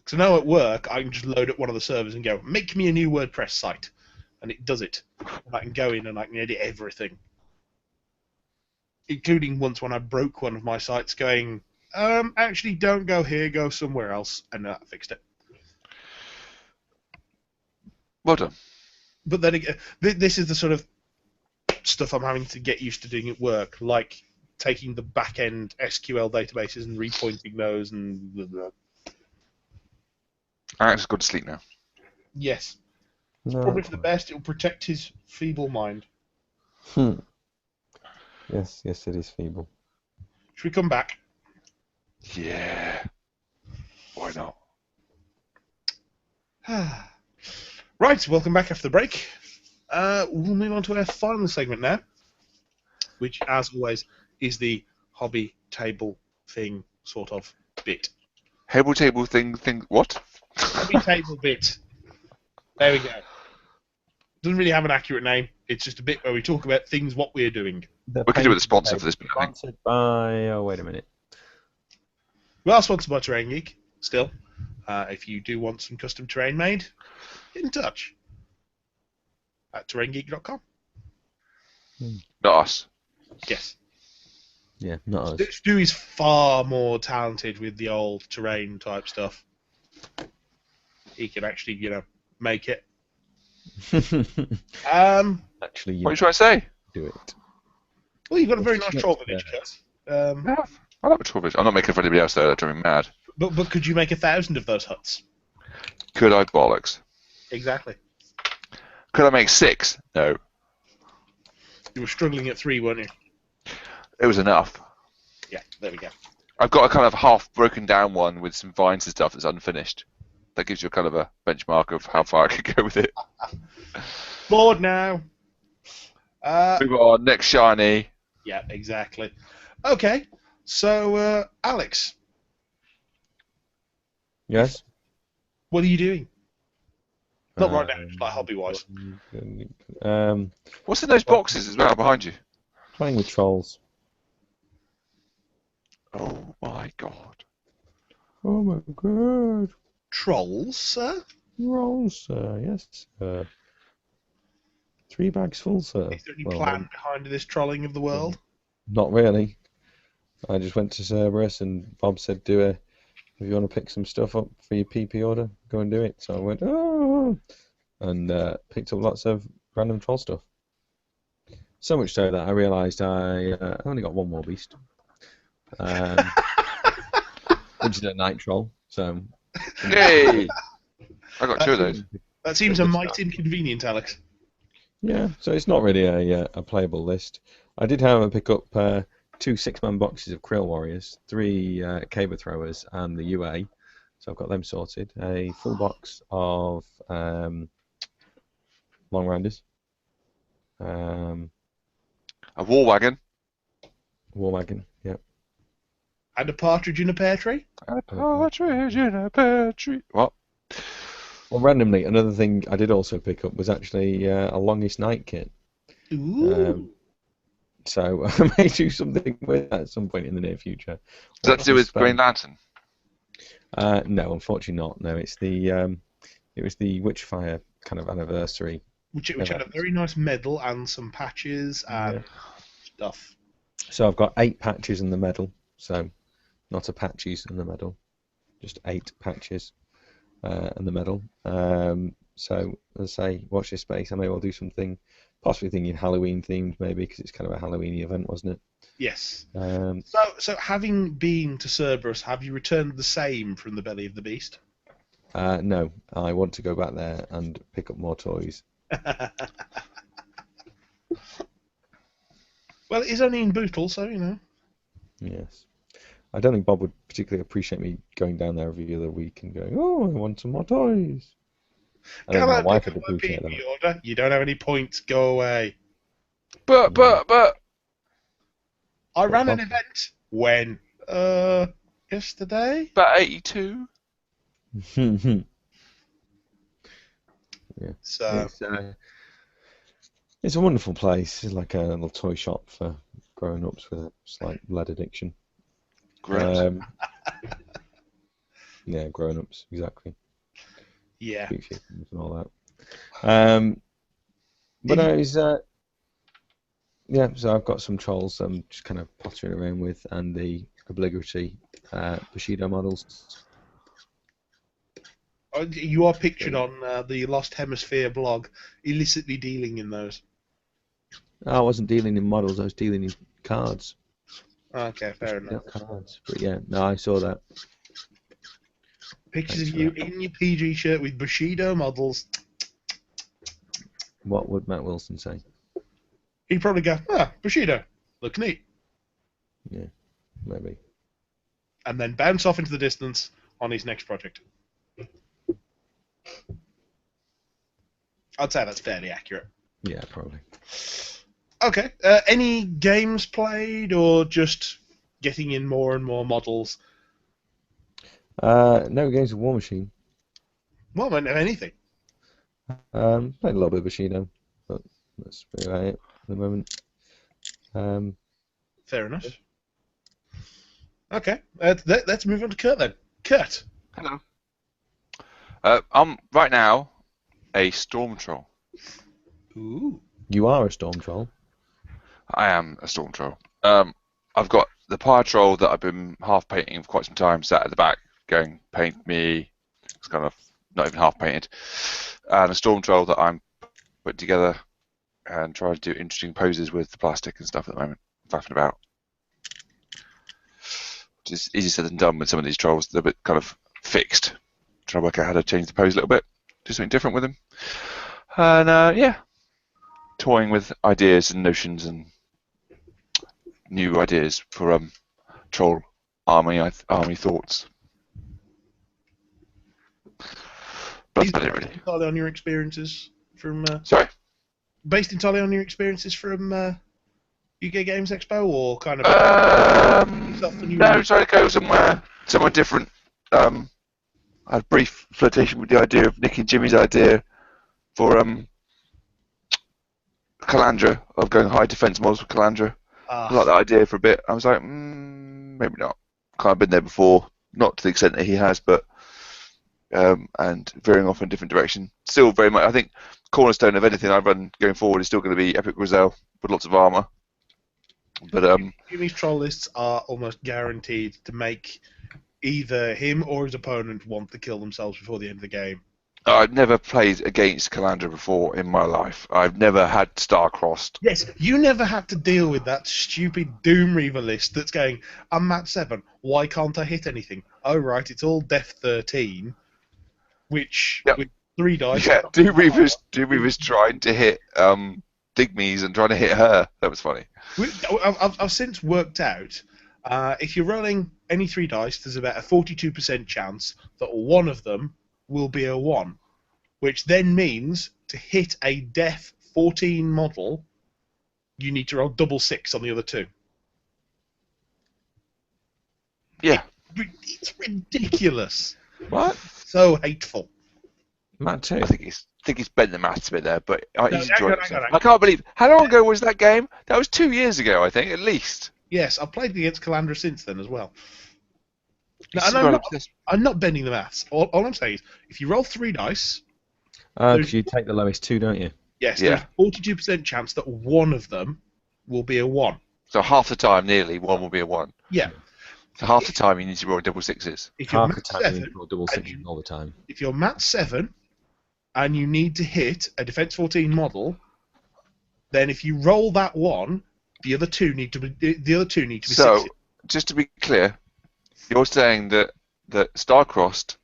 So now at work, I can just load up one of the servers and go, make me a new WordPress site. And it does it. And I can go in and I can edit everything. Including once when I broke one of my sites going, actually don't go here, go somewhere else. And that fixed it. Well done. But then again, this is the sort of stuff I'm having to get used to doing at work, like taking the back-end SQL databases and repointing those and blah, blah. Alex has got to sleep now. Yes. No, Probably for the best. It will protect his feeble mind. Yes, it is feeble. Should we come back? Yeah. Why not? Right, welcome back after the break. We'll move on to our final segment now, which, as always, is the hobby table thing sort of bit. Table thing, what? Hobby table bit. There we go. Doesn't really have an accurate name. It's just a bit where we talk about things, what we're doing. We could do with a sponsor for this bit, I think. Sponsored by... Oh, wait a minute. We are sponsored by Terrain Geek, still. If you do want some custom terrain made, get in touch at terraingeek.com. Not us. Yes. Yeah, not us. Stu is far more talented with the old terrain type stuff. He can actually, make it. Actually, What are you trying to say? do it. Well, you've got a very nice troll village, Kurt. I love a troll village. I'm not making it for anybody else, though. That drives me mad. But could you make 1,000 of those huts? Could I bollocks? Exactly. Could I make 6? No. You were struggling at 3, weren't you? It was enough. Yeah, there we go. I've got a kind of half broken down one with some vines and stuff that's unfinished. That gives you kind of a benchmark of how far I could go with it. Bored now. Move on, next shiny. Yeah, exactly. Okay, so Alex, Yes? what are you doing? Not right now, just like hobby-wise. What's in those boxes as well behind you? Playing with trolls. Oh my god. Oh my god. Trolls, sir? Trolls, sir. Yes, sir. 3 bags full, sir. Is there any plan behind this trolling of the world? Not really. I just went to Cerberus and Bob said, if you want to pick some stuff up for your PP order, go and do it. So I went, and picked up lots of random troll stuff. So much so that I realised I only got one more beast. Which is a night troll. So. Yay! I got 2 of those. That seems a mite inconvenient, Alex. Yeah, so it's not really a playable list. I did, however, pick up 2 6-man boxes of Krill Warriors, 3 Caber Throwers, and the UA. So I've got them sorted. A full box of Long Rounders. A war wagon. War Wagon, yeah. And a partridge in a pear tree? A partridge in a pear tree. What? Well, randomly, another thing I did also pick up was actually a Longest Night kit. Ooh. So I may do something with that at some point in the near future. Does that to do with Green Lantern? No, unfortunately not. No, it's it was the Witchfire kind of anniversary. Which had a very nice medal and some patches and stuff. So I've got 8 patches and the medal. So not a patches and the medal, just 8 patches and the medal. So as I say, watch this space. I may well do something, possibly thinking Halloween themed maybe, because it's kind of a Halloweeny event, wasn't it? Yes. So having been to Cerberus, have you returned the same from the belly of the beast? No, I want to go back there and pick up more toys. Well, it is only in Bootle, so Yes. I don't think Bob would particularly appreciate me going down there every other week and going, I want some more toys. I think my wife would appreciate that. Order. You don't have any points. Go away. But. I ran an event. When? Yesterday? About 82. Yeah. So. It's a wonderful place. It's like a little toy shop for grown-ups with a slight lead addiction. Gross. Yeah, grown-ups, exactly. Yeah. Sweet chickens and all that. But I was, yeah, so I've got some trolls I'm just kind of pottering around with, and the obligatory Bushido models. You are pictured on the Lost Hemisphere blog, illicitly dealing in those. I wasn't dealing in models, I was dealing in cards. Okay, fair Bushido enough. cards. But yeah, no, I saw that. Pictures Thanks of for you that. in your PG shirt with Bushido models. What would Matt Wilson say? He'd probably go, Bushido, look neat. Yeah, maybe. And then bounce off into the distance on his next project. I'd say that's fairly accurate. Yeah, probably. Okay. Any games played, or just getting in more and more models? No games of War Machine. Well, I mean, anything. Played a little bit of Bushido, but that's really about it at the moment. Fair enough. Okay. Let's move on to Kurt then. Kurt. Hello. I'm right now a storm troll. Ooh. You are a storm troll. I am a storm troll. I've got the pyre troll that I've been half painting for quite some time, sat at the back, going paint me. It's kind of not even half painted, and a storm troll that I'm putting together and trying to do interesting poses with the plastic and stuff at the moment. Faffing about. Which is easier said than done with some of these trolls. They're a bit kind of fixed. Trying to work out how to change the pose a little bit, do something different with them, and yeah, toying with ideas and notions and new ideas for troll army thoughts. But that's about it, really. Entirely on your experiences from. Sorry. Based entirely on your experiences from UK Games Expo, or kind of yourself the new No, trying to go somewhere different. I had a brief flirtation with the idea of Nick and Jimmy's idea for Calandra, of going high defense models for Calandra. I liked that idea for a bit. I was like, maybe not. Kind of been there before, not to the extent that he has, but and veering off in a different direction. Still very much, I think, cornerstone of anything I run going forward is still going to be Epic Grizel with lots of armor. But Jimmy's troll lists are almost guaranteed to make either him or his opponent want to kill themselves before the end of the game. I've never played against Calandra before in my life. I've never had star-crossed. Yes, you never had to deal with that stupid Doom Reaver list that's going, I'm Mat 7, why can't I hit anything? Oh, right, it's all Def 13, which, Yep. with 3 dice... Yeah, Doom Reaver's trying to hit Digme's and trying to hit her. That was funny. I've since worked out, if you're rolling any 3 dice, there's about a 42% chance that one of them will be a 1, which then means to hit a Def 14 model, you need to roll double 6 on the other 2. Yeah. It's ridiculous. What? So hateful. Matt too. I think he's bent the maths a bit there, but he's hang enjoyed on, himself. hang on. I can't believe how long ago was that game? That was 2 years ago, I think, at least. Yes, I've played against Calandra since then as well. No, He's and got obsessed. I'm not bending the maths. All I'm saying is, if you roll 3 dice, Because you take the lowest 2, don't you? yes, Yeah. there's a 42% chance that one of them will be a 1. So half the time, nearly, one will be a 1. Yeah. So half the time, you need to roll double 6s. If you're Half the Mat time 7, you roll double sixes all the time. if you're Mat 7 and you need to hit a Defense 14 model, then if you roll that 1, the other two need to be So, 6s. just to be clear, you're saying that Starcrossed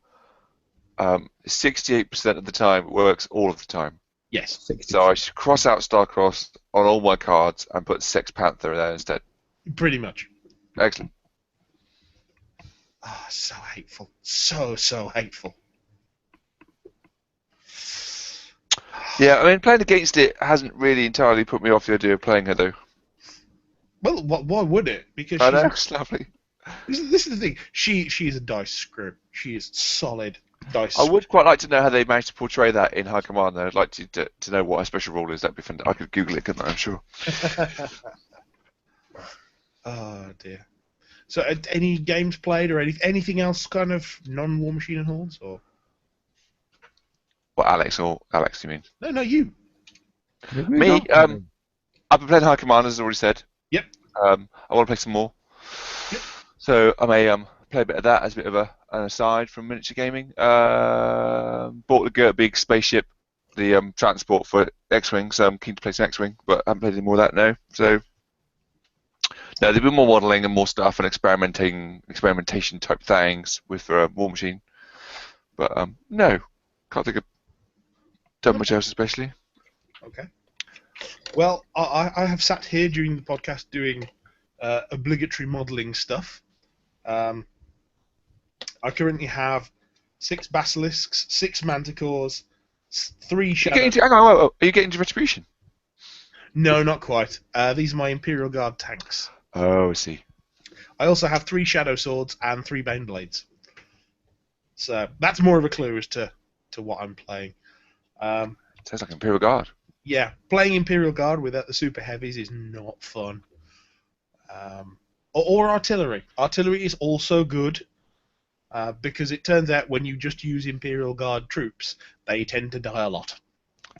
68% of the time works all of the time. Yes. 60. So I should cross out Starcrossed on all my cards and put Sex Panther there instead. Pretty much. Excellent. Ah, so hateful. So hateful. Yeah, I mean, playing against it hasn't really entirely put me off the idea of playing her, though. Well, why would it? Because I know, it's lovely. this is the thing. She is a dice screw. She is solid. dice. I would quite like to know how they managed to portray that in High Command, though. I'd like to know what a special rule is. That'd be fun. I could Google it, couldn't I? I'm sure. Oh dear. So, any games played or anything else kind of non-War Machine and Hordes or? What, Alex or Alex, you mean? No, you. Me? I've been playing High Command, as I already said. Yep. I want to play some more. Yep. So I may play a bit of that as a bit of an aside from miniature gaming. Bought the big spaceship, the transport for X-Wing, so I'm keen to play some X-Wing, but I haven't played any more of that now. So no, there'll be more modelling and more stuff and experimentation type things with War Machine. But no, can't think of done much else especially. Okay. Well, I have sat here during the podcast doing obligatory modelling stuff. I currently have 6 basilisks, 6 manticores, 3 shadows. Hang on, are you getting into Retribution? No, not quite. These are my Imperial Guard tanks. Oh, I see. I also have 3 shadow swords and 3 bane blades. So that's more of a clue as to what I'm playing. Sounds like Imperial Guard. Yeah, playing Imperial Guard without the super heavies is not fun. Or artillery. Artillery is also good because it turns out when you just use Imperial Guard troops, they tend to die a lot.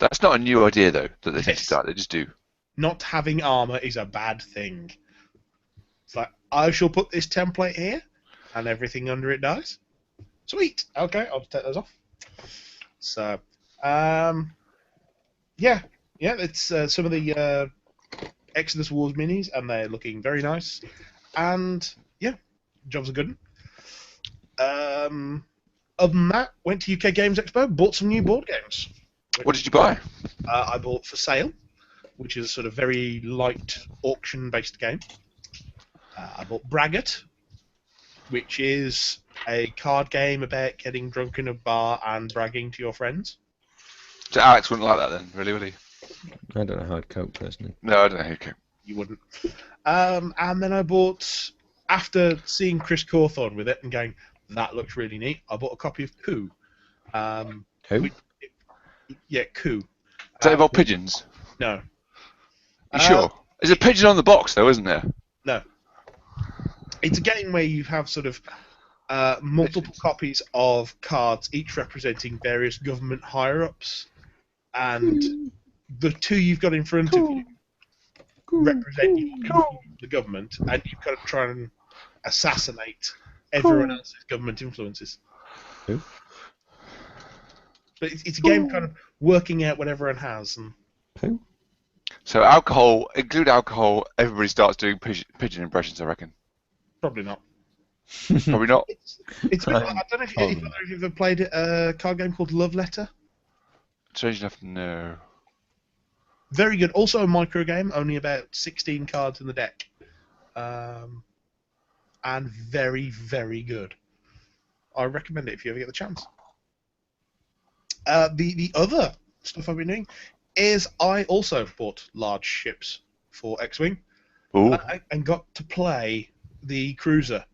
That's not a new idea though that they tend Yes. to die. They just do. Not having armor is a bad thing. It's like, I shall put this template here, and everything under it dies. Sweet. Okay, I'll just take those off. So, yeah, it's some of the Exodus Wars minis, and they're looking very nice. And yeah, jobs are good. Other than that, went to UK Games Expo, bought some new board games. What did you buy? I bought For Sale, which is a sort of very light auction-based game. I bought Braggart, which is a card game about getting drunk in a bar and bragging to your friends. So Alex wouldn't like that then, really, would he? I don't know how I'd cope personally. No, I don't know who can. You wouldn't. And then I bought, after seeing Chris Cawthorne with it and going, that looks really neat, I bought a copy of Coup. Who? Yeah, Coup. Does that involve pigeons? No. You sure? There's a pigeon on the box though, isn't there? No. It's a game where you have sort of multiple copies of cards, each representing various government higher-ups, and the 2 you've got in front of you represent the government, and you've got to try and assassinate everyone else's government influences. Who? But it's a game kind of working out what everyone has. And Who? So include alcohol, everybody starts doing pigeon impressions, I reckon. probably not. Probably not. It's a bit like, I don't know if you've ever played a card game called Love Letter. Strange enough, no. Very good. Also a micro game, only about 16 cards in the deck. And very, very good. I recommend it if you ever get the chance. The other stuff I've been doing is I also bought large ships for X-Wing. Ooh. And got to play the cruiser.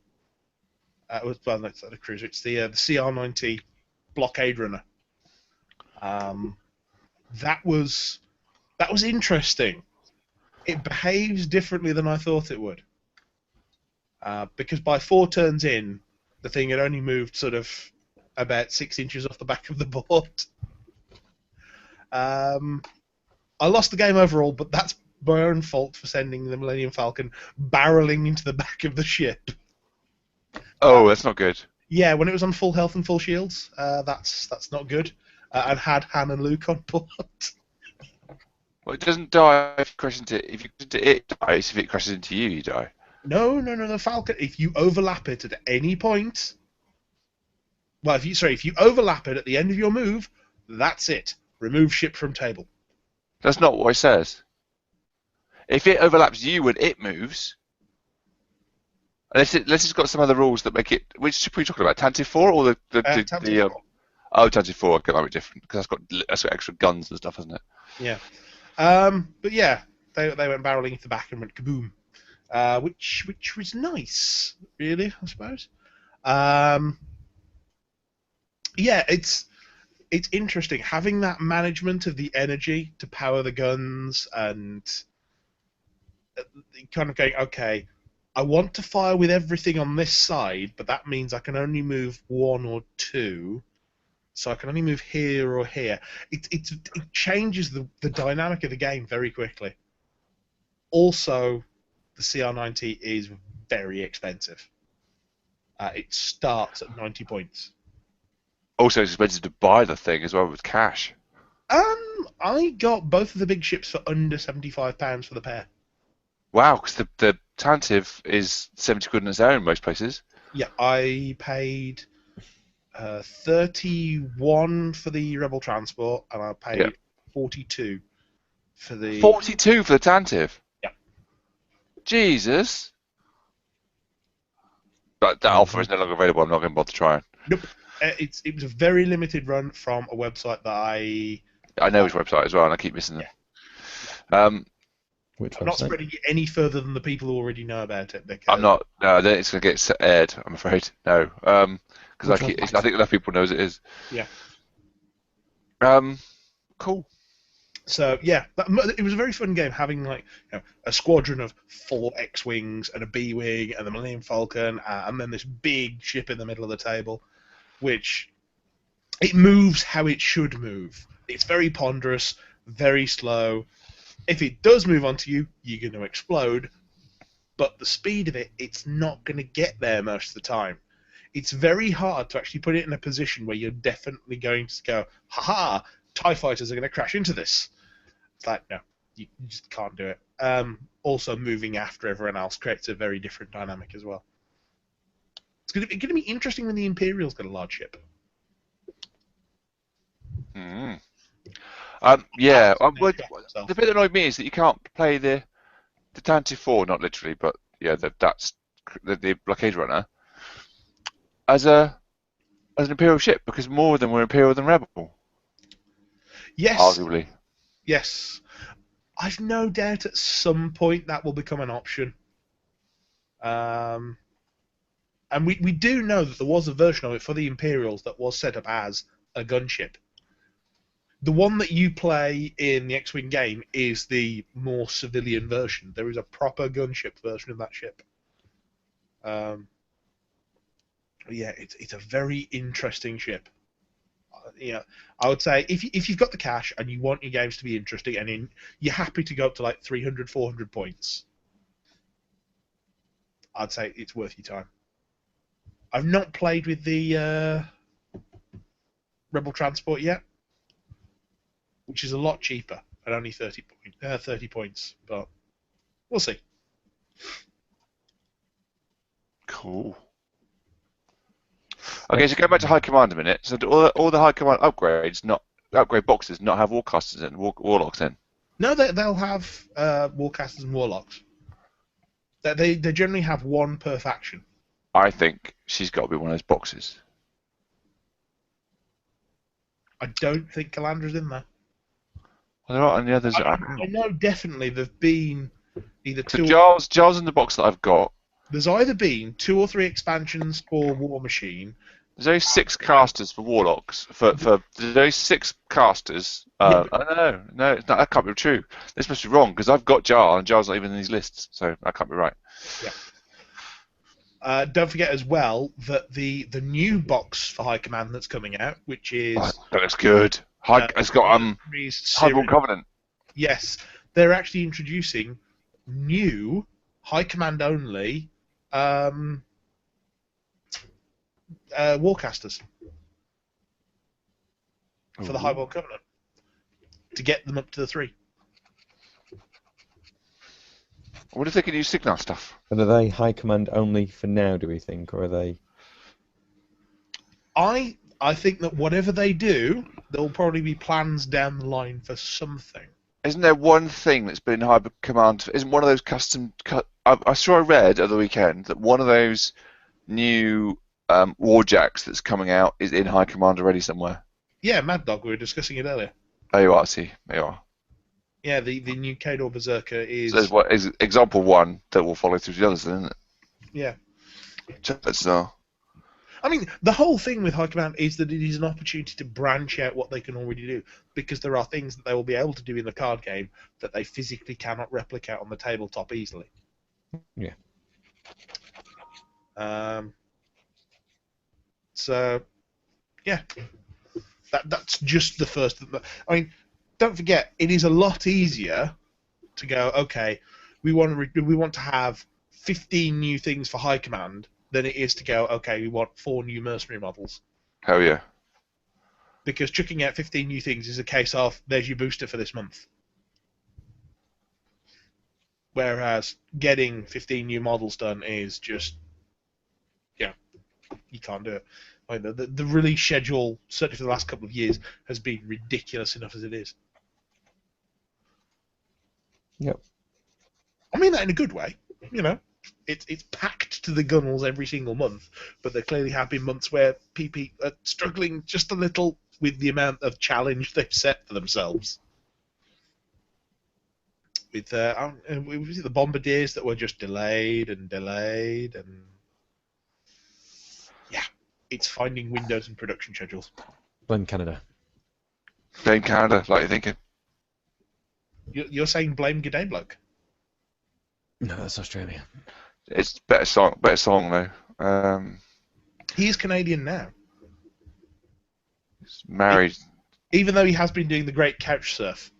Well, no, it's not a cruiser. It's the CR-90 blockade runner. That was interesting. It behaves differently than I thought it would. Because by 4 turns in, the thing had only moved sort of about 6 inches off the back of the board. I lost the game overall, but that's my own fault for sending the Millennium Falcon barreling into the back of the ship. Oh, that's not good. Yeah, when it was on full health and full shields, that's not good. And had Han and Luke on board. Well, it doesn't die if you crash into it. If you crash into it, dies. If it crashes into you, you die. No, the Falcon. If you overlap it at any point, well, if you overlap it at the end of your move, that's it. Remove ship from table. That's not what it says. If it overlaps you when it moves, unless it's got some other rules that make it. Which ship are you talking about? Tantive 4 or Tantive 4. Oh, Tantive 4. Okay, that might be different because that's got extra guns and stuff, hasn't it? Yeah. But yeah, they went barreling into the back and went kaboom. Which was nice, really, I suppose. yeah, it's interesting having that management of the energy to power the guns and kind of going, okay, I want to fire with everything on this side, but that means I can only move one or two, so I can only move here or here. It changes the dynamic of the game very quickly. Also, the CR90 is very expensive. It starts at 90 points. Also, it's expensive to buy the thing as well with cash. I got both of the big ships for under £75 for the pair. Wow, because the Tantive is 70 quid on its own in most places. Yeah, I paid 31 for the Rebel Transport, and I paid Yeah. 42 for the. 42 for the Tantive. Yeah. Jesus. But that offer is no longer available. I'm not going to bother trying. Nope. It was a very limited run from a website that I know which website as well, and I keep missing them. Which I'm not website? spreading it any further than the people who already know about it. Because I'm not. No, I don't think it's going to get aired. I'm afraid. No. Because I think enough people knows it is. Yeah. Cool. So yeah, it was a very fun game having like a squadron of 4 X-wings and a B-wing and the Millennium Falcon and then this big ship in the middle of the table, which it moves how it should move. It's very ponderous, very slow. If it does move onto you, you're going to explode. But the speed of it, it's not going to get there most of the time. It's very hard to actually put it in a position where you're definitely going to go, haha, TIE fighters are going to crash into this. It's like, no, you just can't do it. Also, moving after everyone else creates a very different dynamic as well. It's going to be interesting when the Imperial's got a large ship. Yeah. The bit that annoyed me is that you can't play the Tantive 4, not literally, but yeah, that's the blockade runner as an Imperial ship because more of them were Imperial than Rebel. Yes. Arguably. Yes. I've no doubt at some point that will become an option. And we do know that there was a version of it for the Imperials that was set up as a gunship. The one that you play in the X-Wing game is the more civilian version. There is a proper gunship version of that ship. Yeah, it's a very interesting ship. I would say if you've got the cash and you want your games to be interesting and you're happy to go up to like 300, 400 points, I'd say it's worth your time. I've not played with the Rebel Transport yet, which is a lot cheaper at only 30 points, but we'll see. Cool. Okay, so going back to High Command a minute. So do all the High Command upgrade boxes not have Warcasters and Warlocks in? No, they'll have Warcasters and Warlocks. They generally have one per faction. I think she's got to be one of those boxes. I don't think Calandra's in there. Well, there aren't any others. I know definitely there've been either So two. Jar's in the box that I've got. There's either been 2 or 3 expansions for War Machine. There's only 6 casters for Warlocks. There's only 6 casters. Yeah, no, that can't be true. This must be wrong because I've got Jar and Jar's not even in these lists, so that can't be right. Yeah. Don't forget as well that the new box for High Command that's coming out, which is that looks good. It's got Highborn Covenant. Yes, they're actually introducing new High Command only Warcasters for the Highborn Covenant to get them up to the 3. What if they can use Signal stuff? And are they high command only for now, do we think, or are they? I think that whatever they do, there'll probably be plans down the line for something. Isn't there one thing that's been in High Command? Isn't one of those custom? I saw I read over the weekend that one of those new Warjacks that's coming out is in High Command already somewhere. Yeah, Mad Dog. We were discussing it earlier. There you are. See, there you are. Yeah, the new Cadre Berserker is. So there's example 1 that will follow through to the others, isn't it? Yeah. That's I mean, the whole thing with High Command is that it is an opportunity to branch out what they can already do, because there are things that they will be able to do in the card game that they physically cannot replicate on the tabletop easily. Yeah. So, yeah, that's just the first. I mean, don't forget, it is a lot easier to go, okay, we want to have 15 new things for High Command than it is to go, okay, we want 4 new mercenary models. Hell yeah. Because chucking out 15 new things is a case of, there's your booster for this month. Whereas getting 15 new models done is just, yeah, you can't do it. I mean, the release schedule, certainly for the last couple of years, has been ridiculous enough as it is. Yep. I mean that in a good way, you know. It's packed to the gunnels every single month, but there clearly have been months where PP are struggling just a little with the amount of challenge they've set for themselves. With the bombardiers that were just delayed, and yeah, it's finding windows and production schedules. Blame Canada. Blame Canada, like you're thinking. You're saying blame G'day Bloke? No, that's Australia. It's better song though. He is Canadian now. He's married. Even though he has been doing the Great Couch Surf.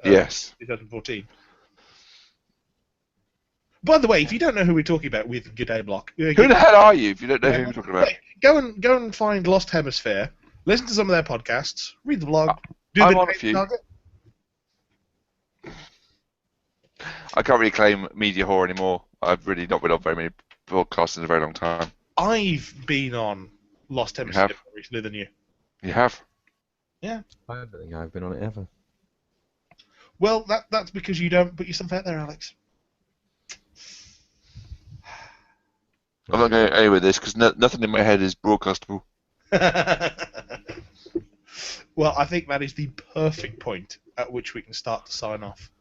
Yes. 2014. By the way, if you don't know who we're talking about with G'day Block, Who the hell are you if you don't know who we're talking about? Go and find Lost Hemisphere, listen to some of their podcasts, read the blog, do I'm the on a few. target. I can't really claim media whore anymore. I've really not been on very many podcasts in a very long time. I've been on Lost Hemisphere more recently than you. You have? Yeah. I don't think I've been on it ever. Well, that's because you don't put yourself out there, Alex. I'm not going anywhere with this because nothing in my head is broadcastable. Well, I think that is the perfect point at which we can start to sign off.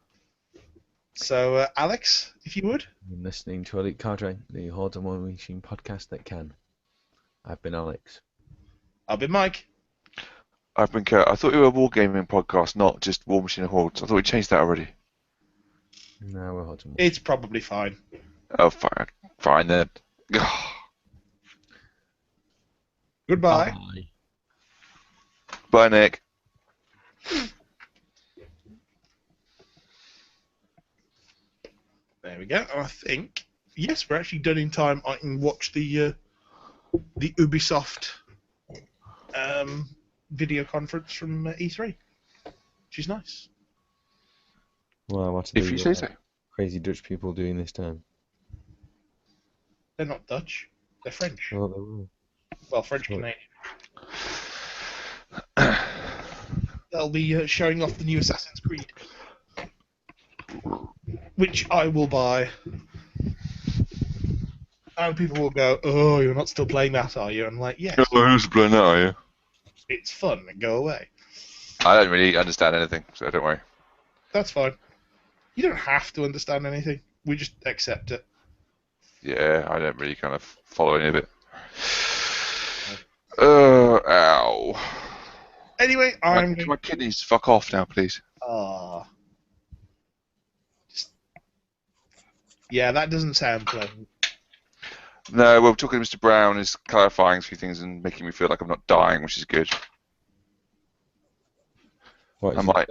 So, Alex, if you would. You've been listening to Elite Cadre, the Horde and War Machine podcast that can. I've been Alex. I've been Mike. I've been Kurt. I thought you were a wargaming podcast, not just War Machine and Hordes. I thought we changed that already. No, we're Horde and War. It's probably fine. Oh, fine then. Goodbye. Bye. Bye, Nick. There we go. I think, yes, we're actually done in time. I can watch the Ubisoft video conference from E3, which is nice. Well, what are If you say so. crazy Dutch people doing this time? They're not Dutch. They're French. Well, they will. Well, French Canadian. They'll be showing off the new Assassin's Creed, which I will buy. And people will go, "Oh, you're not still playing that, are you?" And I'm like, "Yes, Who's playing that, are you? it's fun. And go away." I don't really understand anything, so don't worry. That's fine. You don't have to understand anything. We just accept it. Yeah, I don't really kind of follow any of it. Ow. Anyway, Can my kidneys fuck off now, please? Yeah, that doesn't sound pleasant. No, well, talking to Mr. Brown is clarifying a few things and making me feel like I'm not dying, which is good. What, I might,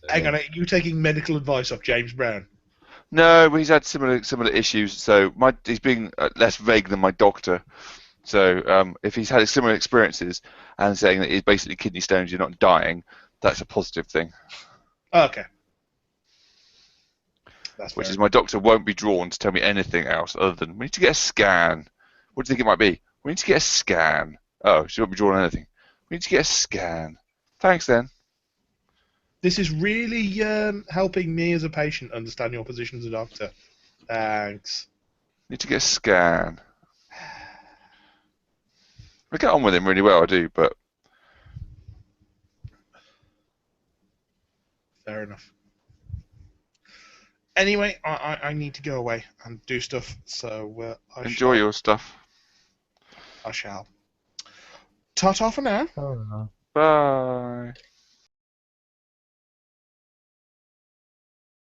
Hang on, are you taking medical advice off James Brown? No, but he's had similar issues, so he's being less vague than my doctor. So if he's had similar experiences and saying that he's basically kidney stones, you're not dying, that's a positive thing. Okay. That's Which fair. is my doctor won't be drawn to tell me anything else other than we need to get a scan. What do you think it might be? We need to get a scan. Oh, she won't be drawn on anything. We need to get a scan. Thanks then. This is really helping me as a patient understand your position as a doctor. Thanks. Need to get a scan. I get on with him really well, I do, but Fair enough. Anyway, I need to go away and do stuff, so enjoy your stuff. I shall. Ta-ta for now. Oh. Bye.